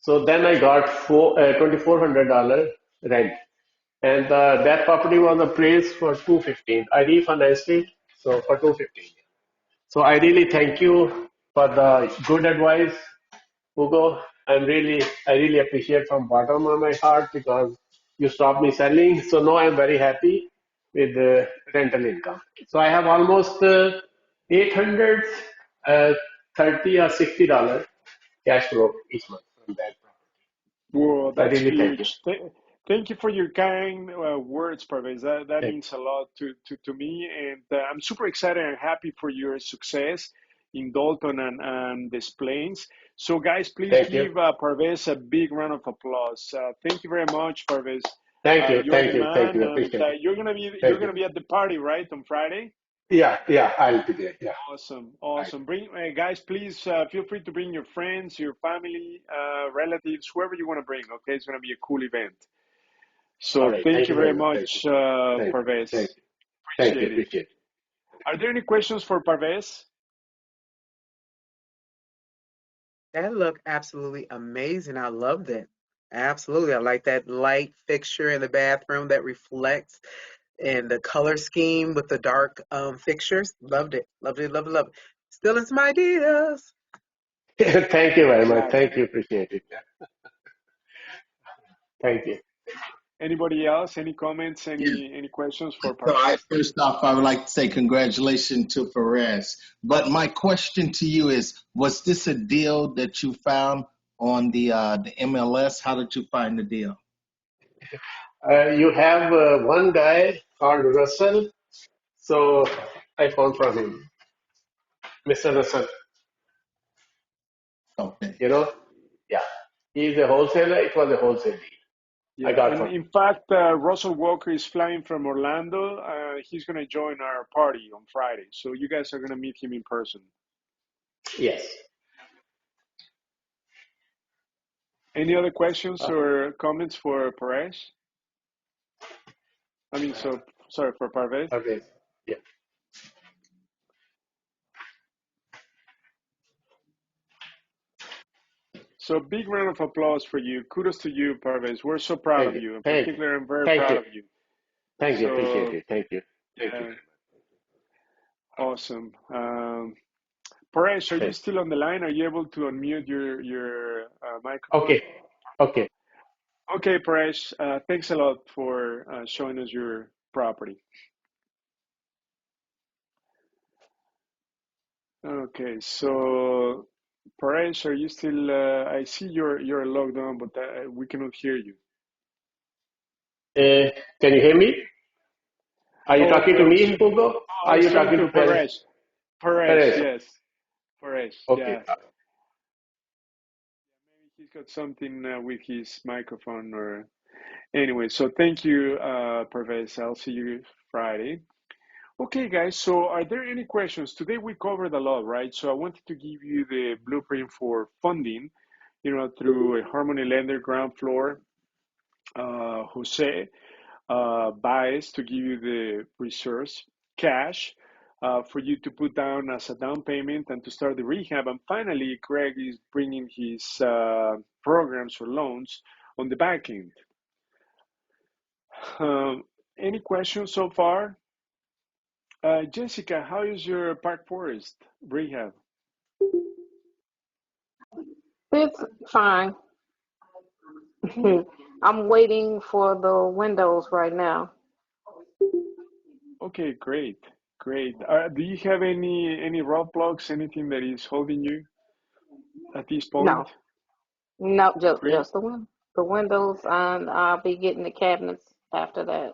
So then I got $2,400 rent. And that property was appraised for 215. I refinanced it, so for 215. So I really thank you for the good advice, Hugo. I really appreciate from bottom of my heart because you stopped me selling. So now I'm very happy with the rental income. So I have almost 830 or $60 cash flow each month from that property. Well, So I that's really thank you. huge. Thank you for your kind words, Parvez. That Thank, means a lot to me, and I'm super excited and happy for your success in Dalton and Des Plaines. So, guys, please thank you. give Parvez a big round of applause. Thank you very much, Parvez. Thank you. You're Thank the you. Thank man, you. and Appreciate it. you're Thank gonna you. be at the party, right, on Friday? Yeah, yeah, I'll be there. Yeah. Awesome, Right. awesome. Bring guys, please feel free to bring your friends, your family, relatives, whoever you want to bring. Okay, it's gonna be a cool event. All So right. thank Thank you you very very much. Thank you. much, Thank you. Thank Parvez. you. Thank you. Appreciate it. Appreciate it. Are there any questions for Parvez? That looked absolutely amazing. I loved it. Absolutely. I like that light fixture in the bathroom that reflects and the color scheme with the dark fixtures. Loved it. Loved it. Loved it. Loved it. Stealing some ideas. Thank you very much. Thank Exactly. you. Appreciate it. Yeah. Thank you. Anybody else? Any comments? Yeah. Any questions for So Parvez? first off, I would like to say congratulations to Perez. But my question to you is, was this a deal that you found on the MLS? How did you find the deal? You have one guy called Russell. So I found from him, Mr. Russell. Okay. You know, yeah. He's a wholesaler. It was a wholesale deal. I Yeah, got and from him. in fact, Russell Walker is flying from Orlando. He's gonna join our party on Friday, so you guys are gonna meet him in person. Yes. Any other questions Uh, or comments for Paresh? Sorry, for Parvez. okay. Yeah. So big round of applause for you. Kudos to you, Parvez. We're so proud Thank of you. you. In Thank you. particular, I'm very Thank proud you. of you. Thank you. Appreciate So it. Thank you. Thank you yeah, very awesome. Paresh, are you Okay. still on the line? Are you able to unmute your microphone? Okay. Okay. Okay, Paresh, thanks a lot for showing us your property. Okay, so Paresh, are you still? I see you're logged on, but we cannot hear you. Can you hear me? Are you Oh, talking to okay. me, Hugo? I Are was you talking talking to to Perez? Paresh. Paresh, Perez. yes. Paresh, Okay. yeah. Maybe he's got something with his microphone or anyway. So thank you, Paresh. I'll see you Friday. Okay, guys. So are there any questions? Today we covered a lot, right? So I wanted to give you the blueprint for funding, through a Harmony Lender ground floor. Jose buys to give you the resource cash for you to put down as a down payment and to start the rehab. And finally, Greg is bringing his programs or loans on the back end. Any questions so far? Jessica, how is your Park Forest rehab? It's fine. I'm waiting for the windows right now. Okay, great, great. Do you have any roadblocks, anything that is holding you at this point? No, no, Great. just the windows, and I'll be getting the cabinets after that.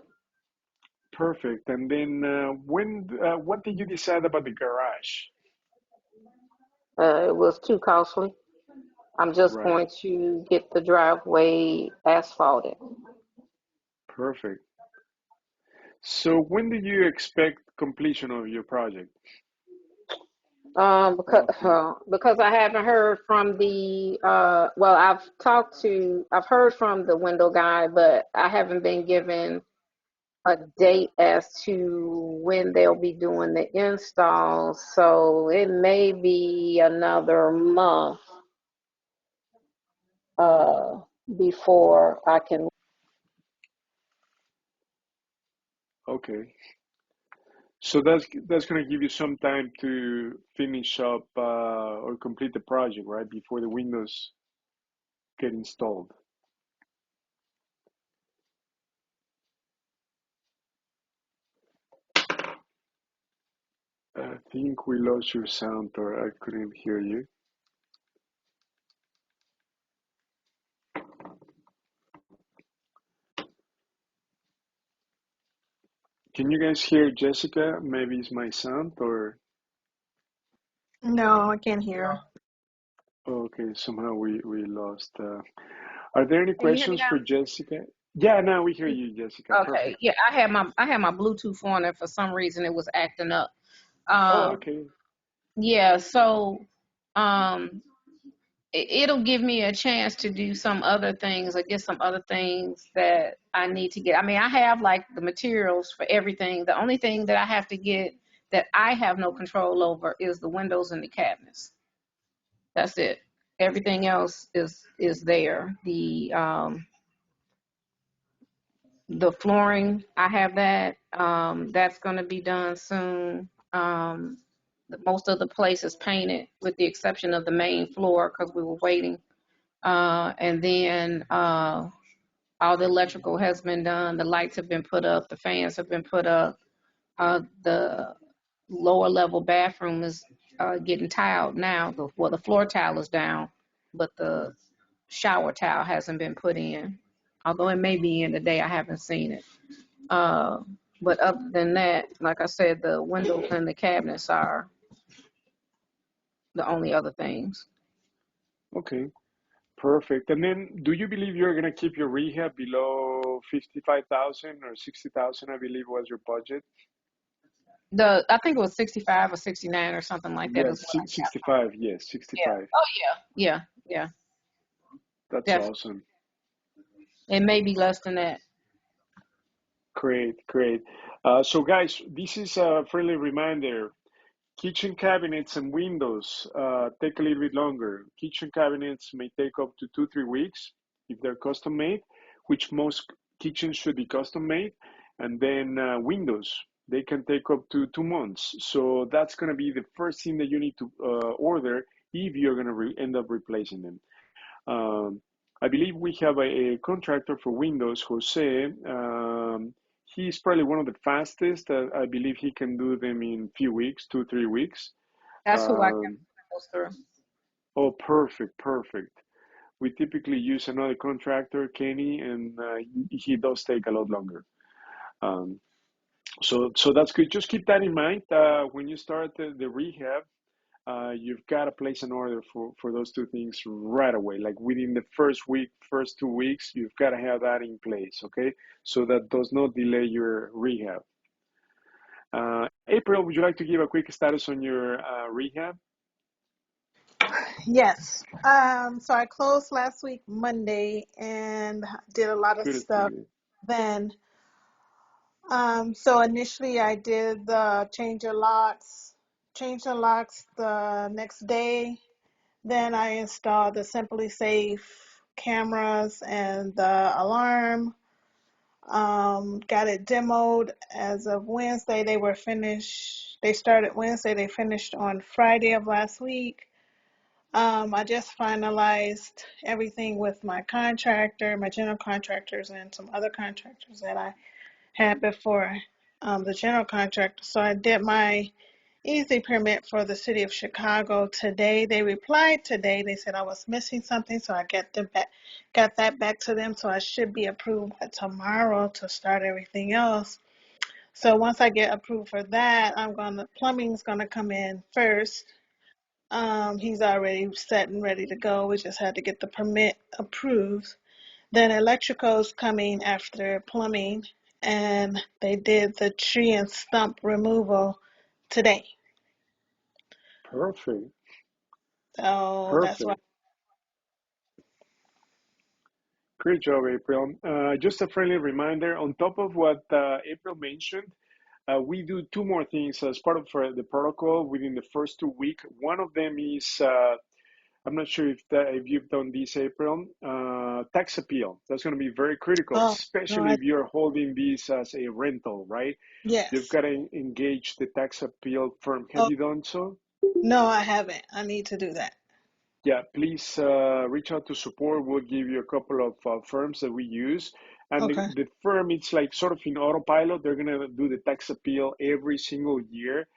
Perfect. And then what did you decide about the garage? It was too costly. I'm just Right. going to get the driveway asphalted. Perfect. So when do you expect completion of your project? Roughly. Because I haven't heard from the well, I've heard from the window guy, but I haven't been given a date as to when they'll be doing the installs. So it may be another month uh before I can. Okay. So that's going to give you some time to finish up or complete the project, right? Before the windows get installed. I think we lost your sound or I couldn't hear you. Can you guys hear Jessica? Maybe it's my sound or No, I can't hear. okay, somehow we lost. Are there any Can you hear me questions for Jessica? Yeah, now we hear now? you, Jessica. Okay, Perfect. yeah, I had my Bluetooth on, and for some reason it was acting up. Oh, Um, okay. yeah, so um, it'll give me a chance to do some other things or get some other things that I need to get. I mean, I have like the materials for everything. The only thing that I have to get that I have no control over is the windows and the cabinets. That's it. Everything else is there. The flooring, I have that. That's going to be done soon. Most of the place is painted with the exception of the main floor because we were waiting. And then all the electrical has been done. The lights have been put up. The fans have been put up. The lower level bathroom is getting tiled now. The floor tile is down, but the shower tile hasn't been put in. Although it may be in today, I haven't seen it. Uh, but other than that, like I said, the windows and the cabinets are the only other things. Okay. Perfect. And then, do you believe you're gonna keep your rehab below 55,000 or 60,000? I believe was your budget. I think it was 65 or 69 or something like that is Yes, what I got. 65. Yes, Yeah. 65. Oh yeah. Yeah. That's Definitely. awesome. It may be less than that. Great, great. So, guys, this is a friendly reminder. Kitchen cabinets and windows take a little bit longer. Kitchen cabinets may take up to 2, 3 weeks if they're custom made, which most kitchens should be custom made. And then windows they can take up to 2 months. So that's going to be the first thing that you need to order if you're going to end up replacing them. I believe we have a contractor for windows, Jose. He's probably one of the fastest. I believe he can do them in few weeks, 2-3 weeks. That's who I get Um, those through. oh, perfect, perfect. We typically use another contractor, Kenny, and he does take a lot longer. Um, so that's good. Just keep that in mind when you start the rehab. You've got to place an order for those two things right away. Like within the first week, first 2 weeks, you've got to have that in place, okay? So that does not delay your rehab. April, would you like to give a quick status on your rehab? Yes. So I closed last week, Monday, and did a lot of Kudos to stuff you. then. So initially I did the change the locks the next day. Then I installed the Simply Safe cameras and the alarm. Got it demoed as of Wednesday. They were finished. They started Wednesday. They finished on Friday of last week. I just finalized everything with my contractor, my general contractors, and some other contractors that I had before the general contractor. So I did my easy permit for the city of Chicago today. They replied today. They said I was missing something, so I got that back to them. So I should be approved by tomorrow to start everything else. So once I get approved for that, plumbing's gonna come in first. He's already set and ready to go. We just had to get the permit approved. Then electrical's coming after plumbing, and they did the tree and stump removal today. Perfect, So that's why. perfect. Great job, April. Just a friendly reminder, on top of what April mentioned, we do two more things as part of the protocol within the first 2 weeks. One of them is, I'm not sure if you've done this, April, tax appeal. That's going to be very critical, Oh, no, especially if you're holding this as a rental, right? You've yes. got to engage the tax appeal firm. Have Oh, you done so? no, I haven't. I need to do that. Yeah, please reach out to support. We'll give you a couple of firms that we use. And Okay. the firm, it's like sort of in autopilot. They're going to do the tax appeal every single year,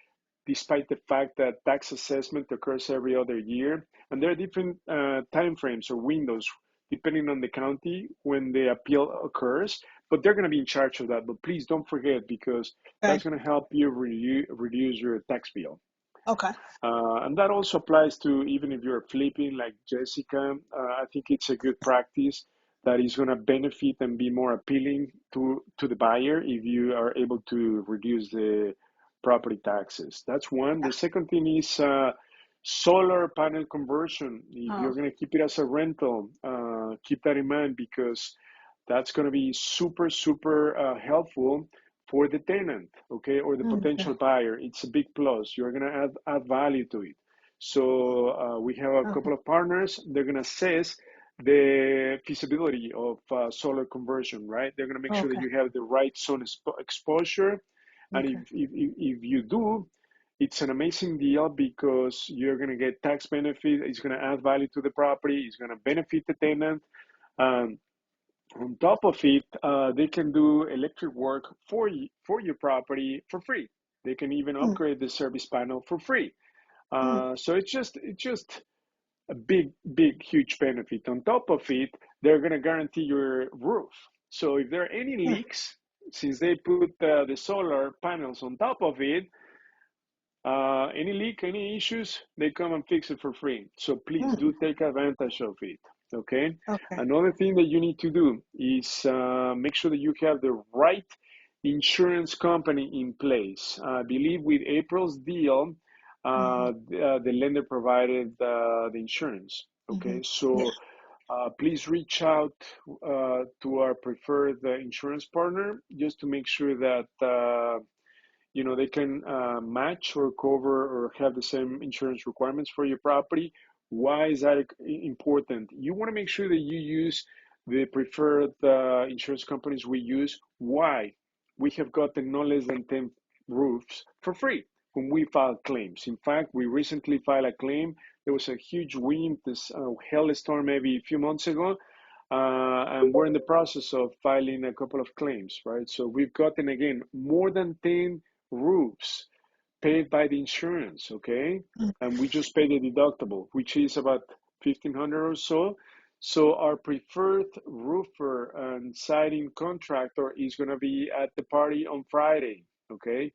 despite the fact that tax assessment occurs every other year. And there are different time frames or windows, depending on the county, when the appeal occurs. But they're going to be in charge of that. But please don't forget, because Okay. that's going to help you reduce your tax bill. Okay. And that also applies to even if you're flipping like Jessica. I think it's a good practice that is going to benefit and be more appealing to the buyer if you are able to reduce the property taxes. That's one. The second thing is solar panel conversion. If Oh. you're going to keep it as a rental, keep that in mind, because that's going to be super, super helpful for the tenant, okay, or the Okay. potential buyer. It's a big plus. You're going to add value to it. So we have a Okay. couple of partners. They're going to assess the feasibility of solar conversion, right? They're going to make sure that Okay. you have the right sun exposure. And Okay. if you do, it's an amazing deal, because you're going to get tax benefit. It's going to add value to the property. It's going to benefit the tenant. Um, on top of it, they can do electric work for your property for free. They can even Mm, upgrade the service panel for free. mm, So it's just a big huge benefit. On top of it, they're gonna guarantee your roof. So if there are any mm, leaks, since they put the solar panels on top of it, any leak, any issues, they come and fix it for free. So please mm. do take advantage of it. Okay. Okay. Another thing that you need to do is make sure that you have the right insurance company in place. I believe with April's deal, Mm-hmm. the lender provided the insurance. Mm-hmm. Okay. Yeah. So please reach out to our preferred insurance partner, just to make sure that they can match or cover or have the same insurance requirements for your property. Why is that important? You want to make sure that you use the preferred insurance companies we use. Why? We have gotten no less than 10 roofs for free when we file claims. In fact, we recently filed a claim. There was a huge wind, this hailstorm maybe a few months ago, and we're in the process of filing a couple of claims, right? So we've gotten, again, more than 10 roofs paid by the insurance, okay? And we just paid the deductible, which is about 1,500 or so. So our preferred roofer and siding contractor is going to be at the party on Friday, okay?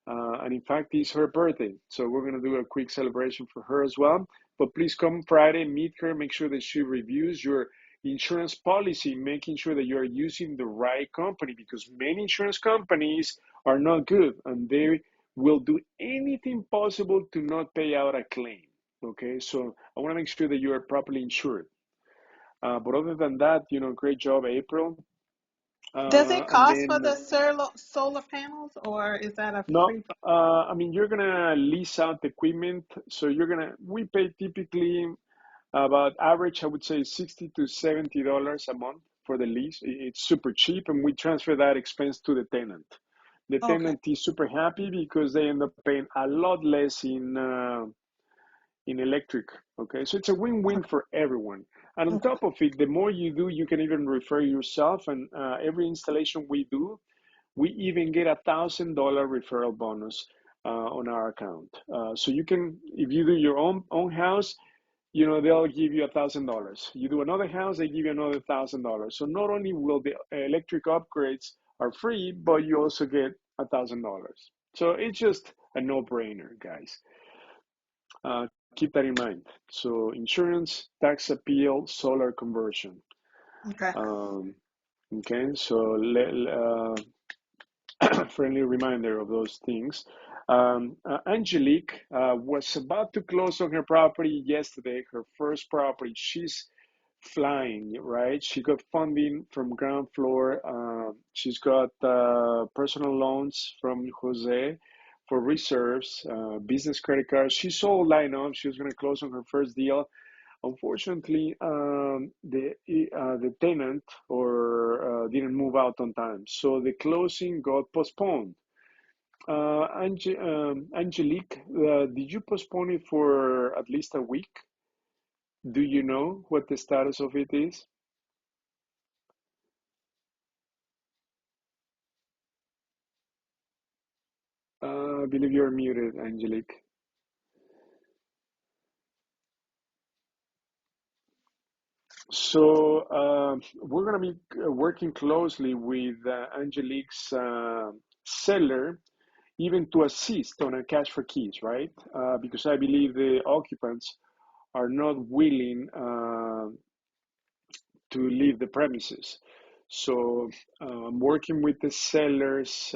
And in fact, it's her birthday. So we're going to do a quick celebration for her as well. But please come Friday, meet her, make sure that she reviews your insurance policy, making sure that you're using the right company, because many insurance companies are not good and they will do anything possible to not pay out a claim. Okay, so I want to make sure that you are properly insured. But other than that, great job, April. Does it And cost for then the solar panels, or is that a no, free? I mean, you're gonna lease out the equipment, so we pay typically about average, I would say $60 to $70 a month for the lease. It's super cheap, and we transfer that expense to the tenant. The Okay. tenant is super happy because they end up paying a lot less in electric. Okay, so it's a win-win Okay. for everyone. And on Okay. top of it, the more you do, you can even refer yourself. And every installation we do, we even get $1,000 referral bonus on our account. So you can, if you do your own house, they'll give you $1,000. You do another house, they give you another $1,000. So not only will the electric upgrades are free, but you also get $1,000. So it's just a no-brainer, guys. Keep that in mind. So insurance, tax appeal, solar conversion. Okay. Um, okay, so friendly reminder of those things. Angelique was about to close on her property yesterday, her first property. She's flying, right? She got funding from ground floor. She's got personal loans from Jose for reserves, business credit cards. She's all lined up. She was going to close on her first deal. Unfortunately, the tenant or didn't move out on time, so the closing got postponed. Angelique, did you postpone it for at least a week? Do you know what the status of it is? I believe you're muted, Angelique. So we're going to be working closely with Angelique's seller, even to assist on a cash for keys, right? Because I believe the occupants are not willing to leave the premises. So I'm working with the sellers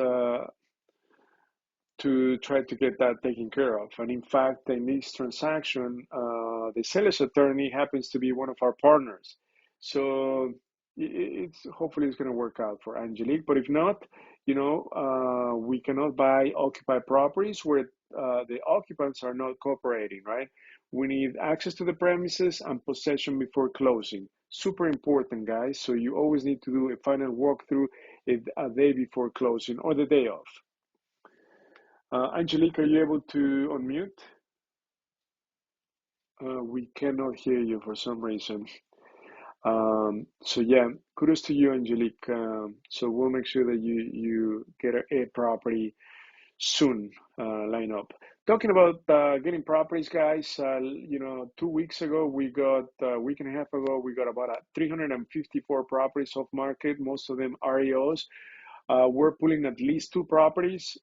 to try to get that taken care of. And in fact, in this transaction, the seller's attorney happens to be one of our partners. So it's hopefully it's going to work out for Angelique. But if not, we cannot buy occupied properties where the occupants are not cooperating, right? We need access to the premises and possession before closing. Super important, guys. So you always need to do a final walkthrough a day before closing or the day of. Angelique, are you able to unmute? We cannot hear you for some reason. So yeah, kudos to you, Angelique. So we'll make sure that you get a property soon, line up. Talking about getting properties, guys, 2 weeks ago, a week and a half ago, we got about 354 properties off market, most of them REOs. We're pulling at least 2 properties.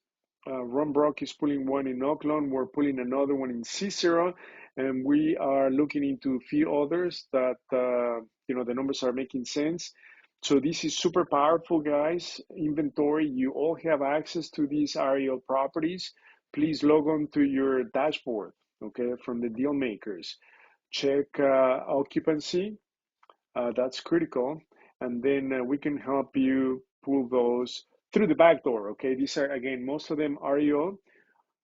Ron Brock is pulling one in Oakland. We're pulling another one in Cicero, and we are looking into a few others that the numbers are making sense. So this is super powerful, guys. Inventory. You all have access to these REO properties. Please log on to your dashboard, okay, from the deal makers. Check occupancy. That's critical, and then we can help you pull those through the back door. Okay, these are, again, most of them REO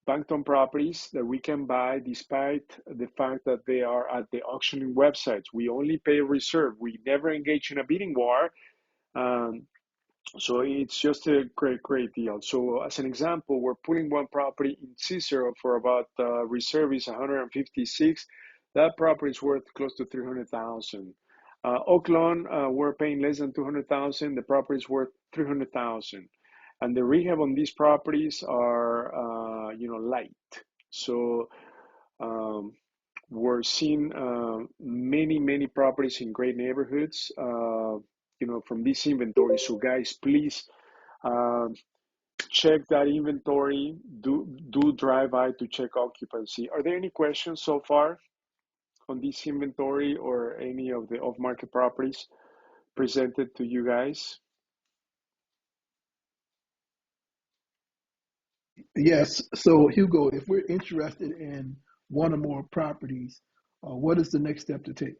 banked on properties that we can buy despite the fact that they are at the auctioning websites. We only pay reserve. We never engage in a bidding war. Um, So it's just a great deal. So as an example, we're putting one property in Cicero for about reserve is 156. That property is worth close to 300,000. Oaklawn, we're paying less than 200,000. The property is worth 300,000, and the rehab on these properties are light. So um, we're seeing many properties in great neighborhoods. From this inventory. So guys, please uh, check that inventory. Do drive by to check occupancy. Are there any questions so far on this inventory or any of the off-market properties presented to you guys? Yes. So Hugo, if we're interested in one or more properties, what is the next step to take?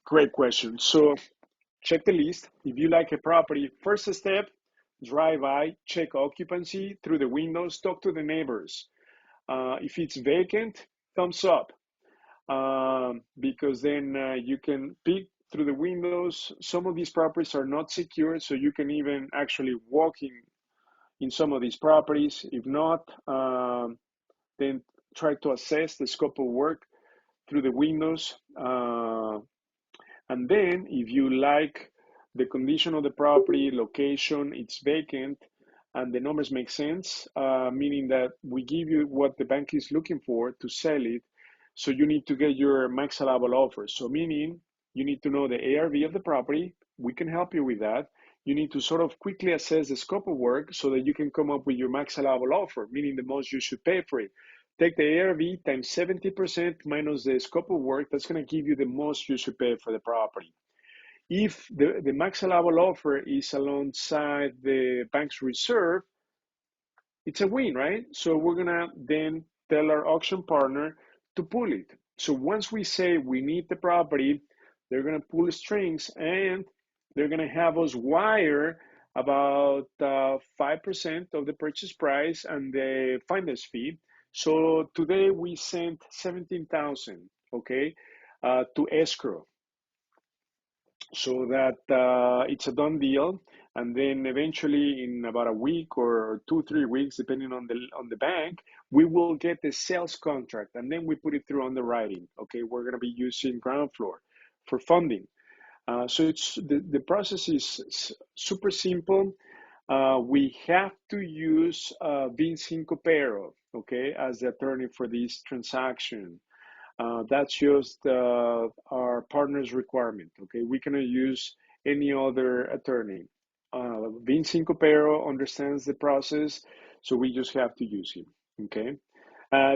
Great question. So check the list. If you like a property, first step, drive by, check occupancy through the windows, talk to the neighbors. If it's vacant, thumbs up, because then you can peek through the windows. Some of these properties are not secure, so you can even actually walk in some of these properties. If not, then try to assess the scope of work through the windows. And then if you like the condition of the property, location, it's vacant, and the numbers make sense, meaning that we give you what the bank is looking for to sell it. So you need to get your max allowable offer. So meaning you need to know the ARV of the property. We can help you with that. You need to sort of quickly assess the scope of work so that you can come up with your max allowable offer, meaning the most you should pay for it. Take the ARV times 70% minus the scope of work. That's going to give you the most you should pay for the property. If the max allowable offer is alongside the bank's reserve, it's a win, right? So we're going to then tell our auction partner to pull it. So once we say we need the property, they're going to pull strings and they're going to have us wire about 5% of the purchase price and the finder's fee. So today we sent 17,000, okay, to escrow, so that it's a done deal. And then eventually in about a week or 2-3 weeks, depending on the bank, we will get the sales contract, and then we put it through underwriting. Okay, we're going to be using ground floor for funding. So it's the process is super simple. We have to use Vince Incopero, okay, as the attorney for this transaction. That's just our partner's requirement. Okay, we cannot use any other attorney. Vince Incopero understands the process, so we just have to use him. Okay,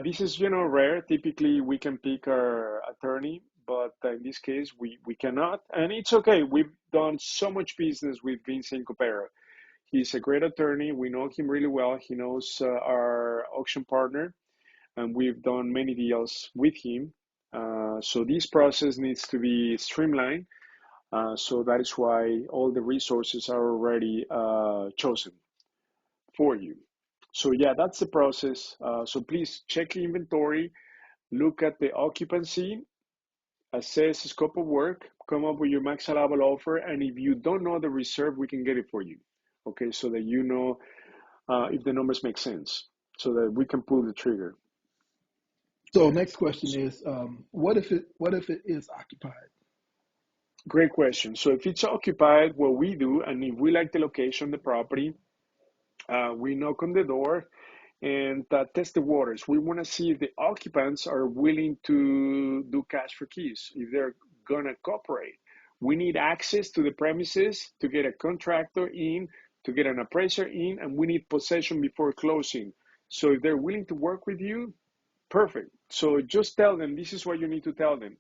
this is rare. Typically, we can pick our attorney, but in this case, we cannot, and it's okay. We've done so much business with Vince Incopero. He's a great attorney. We know him really well. He knows our auction partner, and we've done many deals with him. So this process needs to be streamlined. So that is why all the resources are already chosen for you. So yeah, that's the process. So please check the inventory, look at the occupancy, assess the scope of work, come up with your max allowable offer, and if you don't know the reserve, we can get it for you. Okay, so that you know if the numbers make sense, so that we can pull the trigger. So next question is, what if it is occupied? Great question. So if it's occupied, what we do, and if we like the location, the property, we knock on the door and test the waters. We want to see if the occupants are willing to do cash for keys, if they're going to cooperate. We need access to the premises to get a contractor in, to get an appraiser in, and we need possession before closing. So if they're willing to work with you, perfect. So just tell them, this is what you need to tell them.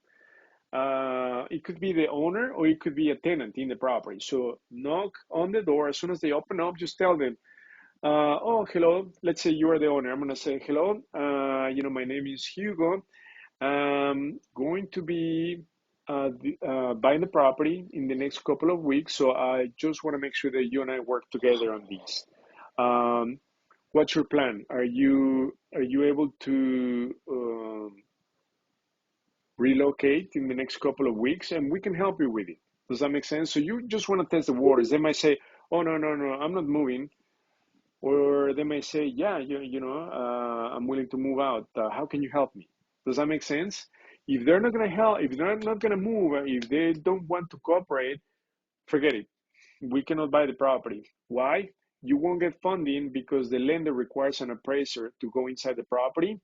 It could be the owner or it could be a tenant in the property. So knock on the door. As soon as they open up, just tell them, oh, hello. Let's say you are the owner. I'm going to say, hello. My name is Hugo. I'm going to be buying the property in the next couple of weeks. So I just want to make sure that you and I work together on this. What's your plan? Are you able to relocate in the next couple of weeks, and we can help you with it? Does that make sense? So you just want to test the waters. They might say, oh, no, no, no, I'm not moving. Or they may say, yeah, I'm willing to move out. How can you help me? Does that make sense? If they're not going to help, if they're not going to move, if they don't want to cooperate, forget it. We cannot buy the property. Why? You won't get funding because the lender requires an appraiser to go inside the property.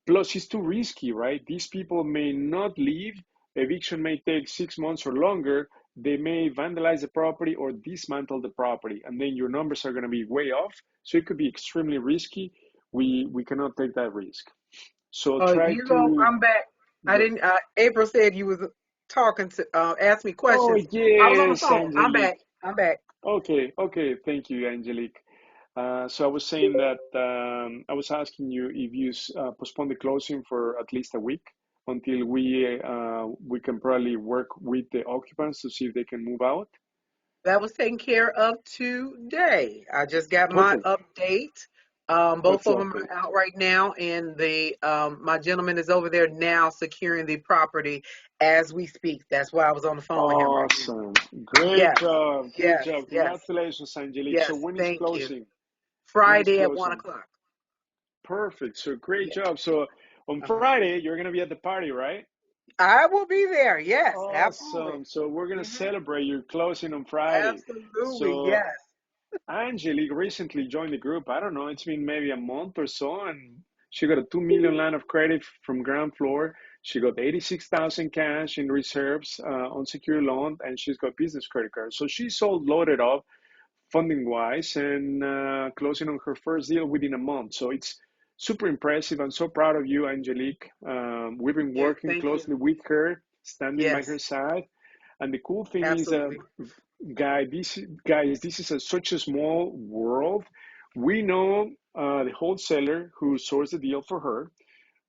Plus, it's too risky, right? These people may not leave. Eviction may take 6 months or longer. They may vandalize the property or dismantle the property, and then your numbers are going to be way off. So it could be extremely risky. We cannot take that risk. So try Hugo, to I'm back. I go. didn't. April said you was talking to ask me Oh, questions. I was on the yes, phone. I'm back. Angelique. I'm back. Okay, okay. Thank you, Angelique. So I was saying that I was asking you if you postpone the closing for at least a week until we can probably work with the occupants to see if they can move out. That was taken care of today. I just got my Perfect. update. Both What's of up, them babe? are out right now, and the my gentleman is over there now securing the property as we speak. That's why I was on the phone with him right now. Awesome. Great Yes, job. Great yes, job. yes, Congratulations, Angelique. So yes. when is Thank you. closing? When is Friday at one closing? o'clock. Perfect. So great Yeah. job. So on Uh-huh. Friday, you're going to be at the party, right? I will be there. Yes, absolutely. Awesome. So we're going to Hmm. celebrate your closing on Friday. Absolutely. So Yes. Angelique recently joined the group. I don't know, it's been maybe a month or so, and she got a 2 million line of credit from ground floor. She got 86,000 cash in reserves, unsecured loan, and she's got business credit cards. So she's all loaded up funding wise and closing on her first deal within a month. So it's super impressive. I'm so proud of you, Angelique. We've been Yeah. working Thank you. closely with her, standing by her Yes. side. And the cool thing is that, Absolutely. guys, this is such a small world. We know the wholesaler who sourced the deal for her.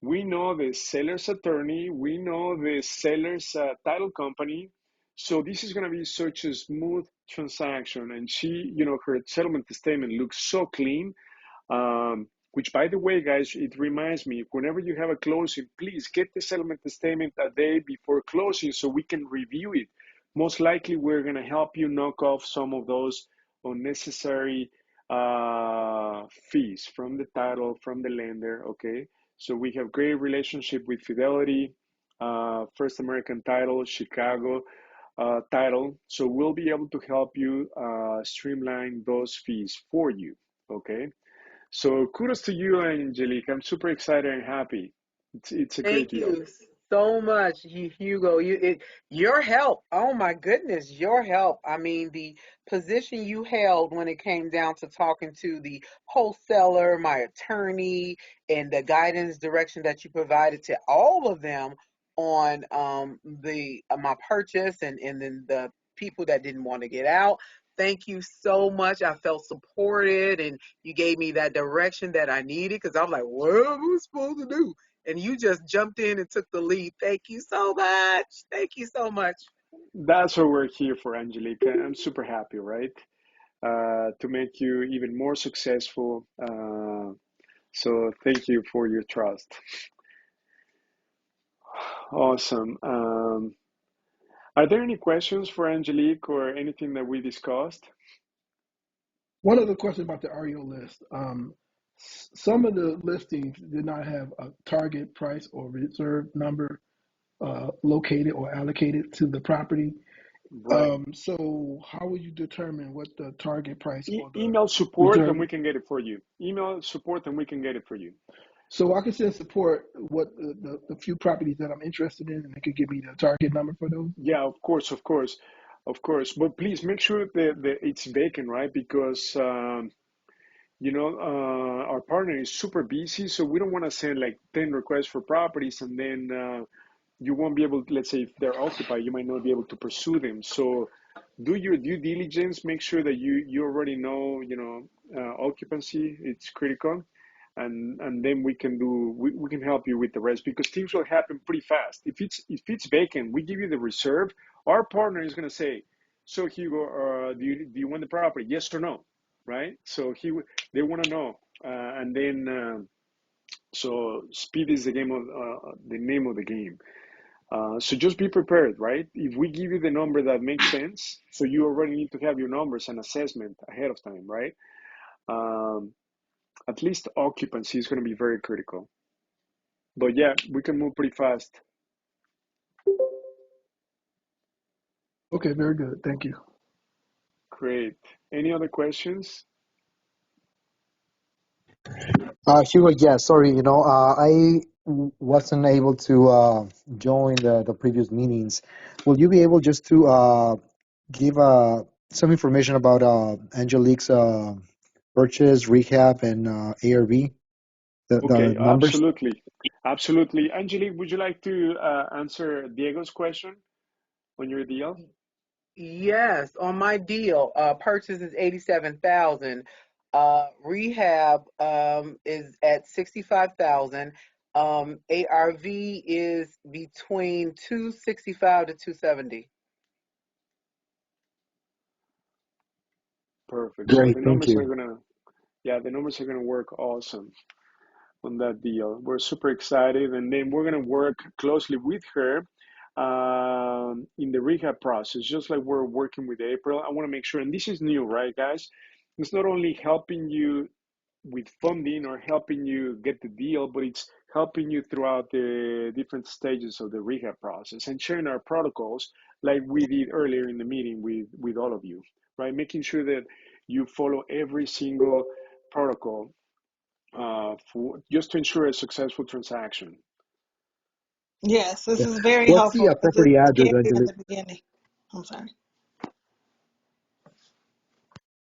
We know the seller's attorney. We know the seller's title company. So this is going to be such a smooth transaction. And she, her settlement statement looks so clean. Which, by the way, guys, it reminds me, whenever you have a closing, please get the settlement statement a day before closing so we can review it. Most likely, we're going to help you knock off some of those unnecessary fees from the title, from the lender, okay? So we have great relationship with Fidelity, First American Title, Chicago Title. So we'll be able to help you streamline those fees for you, okay? So kudos to you, Angelique. I'm super excited and happy. It's a great Thank deal. you so much, Hugo. Your help. Oh my goodness, your help. I mean, the position you held when it came down to talking to the wholesaler, my attorney, and the guidance direction that you provided to all of them on the my purchase and then the people that didn't want to get out. Thank you so much. I felt supported, and you gave me that direction that I needed because I'm like, what am I supposed to do? And you just jumped in and took the lead. Thank you so much. Thank you so much. That's what we're here for, Angelique. I'm super happy, right? To make you even more successful. So thank you for your trust. Awesome. Are there any questions for Angelique or anything that we discussed? One other question about the REO list. Some of the listings did not have a target price or reserve number located or allocated to the property. Right. So how will you determine what the target price or the Email support and reserve? we can get it for you. Email support and we can get it for you. So I can send support what the few properties that I'm interested in, and they could give me the target number for those. Yeah, of course, of course, of course. But please make sure that it's vacant, right? Because our partner is super busy, so we don't want to send like 10 requests for properties and then you won't be able to, let's say if they're occupied, you might not be able to pursue them. So do your due diligence, make sure that you already know, occupancy, it's critical. And then we can help you with the rest because things will happen pretty fast. If it's vacant, we give you the reserve. Our partner is going to say, so Hugo, do you want the property? Yes or no, right? So they want to know, and then so speed is the name of the game. So just be prepared, right? If we give you the number that makes sense, so you already need to have your numbers and assessment ahead of time, right? Um, at least occupancy is going to be very critical. But yeah, we can move pretty fast. Okay, very good. Thank you. Great. Any other questions? Hugo, yeah, sorry, wasn't able to join the previous meetings. Will you be able just to give some information about Angelique's purchase, Rehab, and ARV, the Okay, numbers? absolutely. Absolutely. Angelique, would you like to answer Diego's question on your deal? Yes, on my deal, purchase is 87,000. Rehab is at 65,000. ARV is between 265 to 270. Perfect. So Great, the thank numbers are you. gonna, yeah, the numbers are gonna work awesome on that deal. We're super excited, and then we're gonna work closely with her in the rehab process, just like we're working with April. I want to make sure, and this is new, right, guys? It's not only helping you with funding or helping you get the deal, but it's helping you throughout the different stages of the rehab process and sharing our protocols like we did earlier in the meeting with all of you, right? Making sure that you follow every single protocol for just to ensure a successful transaction. Yes, this Yeah. is very What's the helpful because property it's address, scary at Angelique? the beginning. I'm sorry.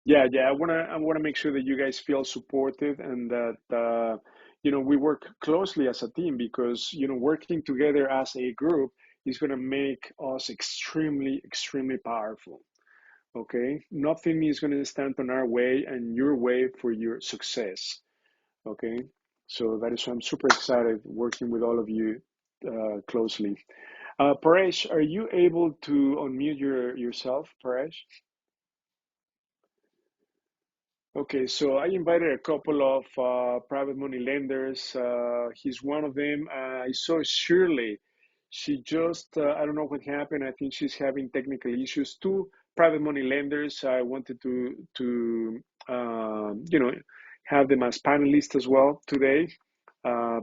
Yeah. I wanna make sure that you guys feel supported and that we work closely as a team because working together as a group is gonna make us extremely, extremely powerful. Okay, nothing is gonna stand on our way and your way for your success. Okay, so that is why I'm super excited working with all of you closely. Paresh, are you able to unmute yourself, Paresh? Okay, so I invited a couple of private money lenders. He's one of them. I saw Shirley. She just, I don't know what happened. I think she's having technical issues. Two private money lenders. I wanted to have them as panelists as well today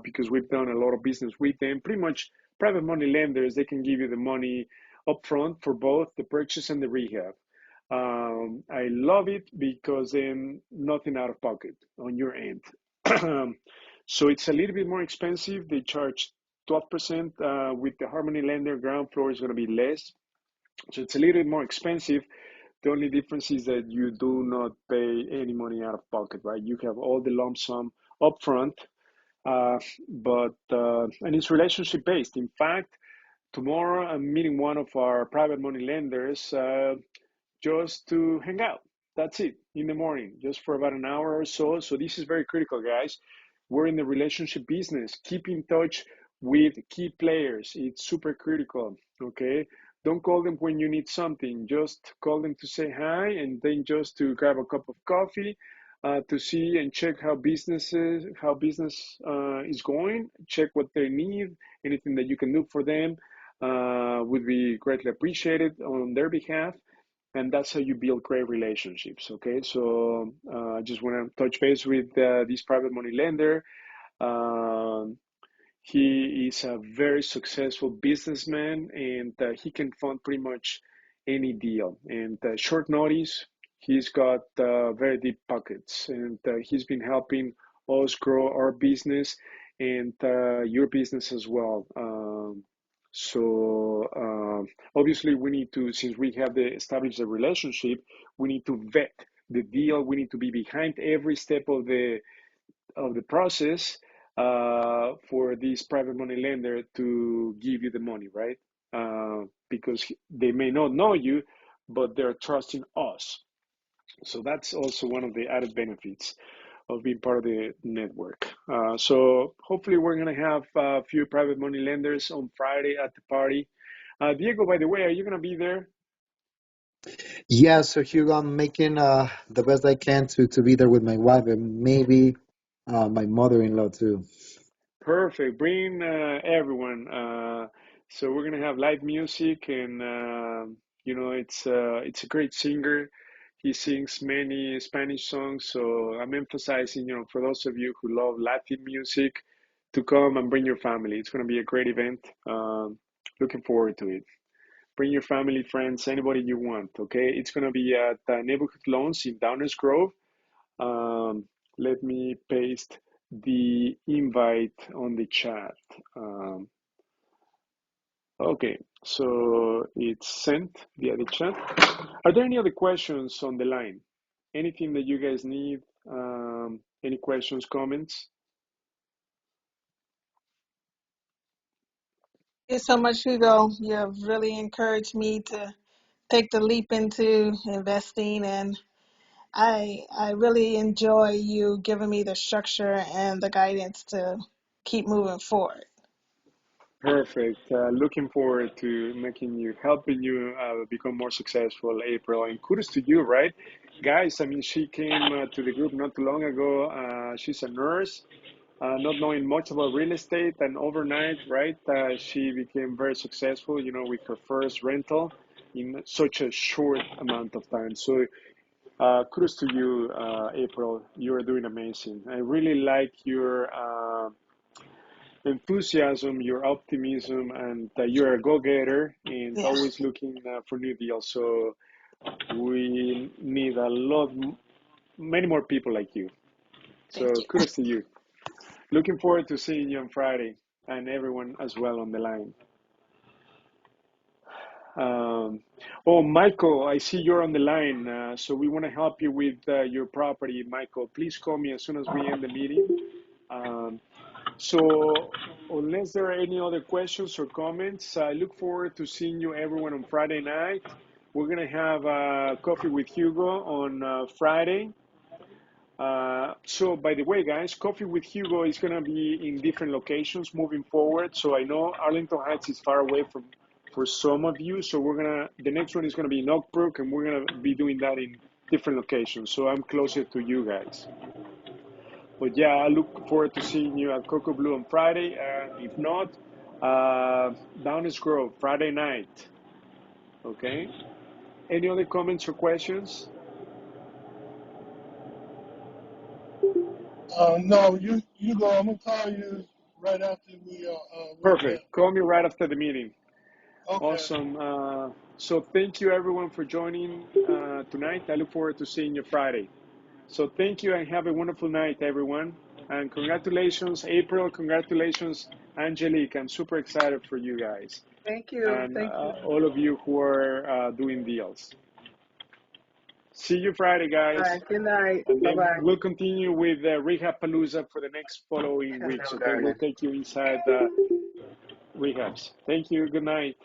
because we've done a lot of business with them. Pretty much private money lenders, they can give you the money upfront for both the purchase and the rehab. I love it because then nothing out of pocket on your end. So it's a little bit more expensive. They charge 12%. With the Harmony Lender, ground floor is going to be less. So it's a little bit more expensive. The only difference is that you do not pay any money out of pocket, right? You have all the lump sum upfront, and it's relationship based. In fact, tomorrow I'm meeting one of our private money lenders just to hang out. That's it in the morning, just for about an hour or so. So this is very critical, guys. We're in the relationship business. Keep in touch with key players. It's super critical. Okay. Don't call them when you need something. Just call them to say hi and then just to grab a cup of coffee, to see and check how business is going. Check what they need. Anything that you can do for them would be greatly appreciated on their behalf, and that's how you build great relationships. Okay, so I just want to touch base with this private money lender. um, he is a very successful businessman, and he can fund pretty much any deal, and short notice. He's got very deep pockets, and he's been helping us grow our business and your business as well. So obviously, we need to, since we have established a relationship, we need to vet the deal. We need to be behind every step of the process for this private money lender to give you the money, right? Because they may not know you, but they're trusting us. So that's also one of the added benefits of being part of the network. So hopefully we're going to have a few private money lenders on Friday at the party. Diego, by the way, are you going to be there? Yeah, so Hugo, I'm making the best I can to be there with my wife and maybe my mother-in-law too. Perfect. Bring everyone. So we're gonna have live music, and you know, it's a great singer. He sings many Spanish songs, so I'm emphasizing, you know, for those of you who love Latin music, to come and bring your family. It's gonna be a great event. Looking forward to it. Bring your family, friends, anybody you want. Okay, it's gonna be at Neighborhood Loans in Downers Grove. Um, Let me paste the invite on the chat. Okay, so it's sent via the chat. Are there any other questions on the line? Anything that you guys need? Any questions, comments? Thank you so much, Hugo. You have really encouraged me to take the leap into investing, and I really enjoy you giving me the structure and the guidance to keep moving forward. Perfect. Looking forward to helping you become more successful, April. And kudos to you, right? Guys, I mean, she came to the group not too long ago. She's a nurse, not knowing much about real estate, and overnight, right, she became very successful, you know, with her first rental in such a short amount of time. So kudos to you, April. You are doing amazing. I really like your enthusiasm, your optimism, and you're a go-getter and Yeah, always looking for new deals. So we need many more people like you. thank So you. kudos to you. Looking forward to seeing you on Friday and everyone as well on the line. Oh, Michael, I see you're on the line. So we want to help you with your property, Michael. Please call me as soon as we end the meeting. Um, So unless there are any other questions or comments, I look forward to seeing you everyone on Friday night. We're going to have coffee with Hugo on Friday. So by the way, guys, coffee with Hugo is going to be in different locations moving forward. So I know Arlington Heights is far away for some of you. So the next one is going to be in Oak Brook, and we're going to be doing that in different locations. So I'm closer to you guys. But yeah, I look forward to seeing you at Cocoa Blue on Friday. And if not, Downers Grove, Friday night. Okay. Any other comments or questions? No, you go. I'm gonna call you right after we're done. Perfect. Call me right after the meeting. Okay. Awesome. So thank you everyone for joining tonight. I look forward to seeing you Friday. So thank you and have a wonderful night, everyone. And congratulations, April. Congratulations, Angelique. I'm super excited for you guys Thank you. and Thank you. all of you who are doing deals. See you Friday, All guys. right. Good night. And Bye then bye. we'll continue with Rehab Palooza for the next following weeks. Hello, Okay, we'll darling. take you inside rehabs. Thank you. Good night.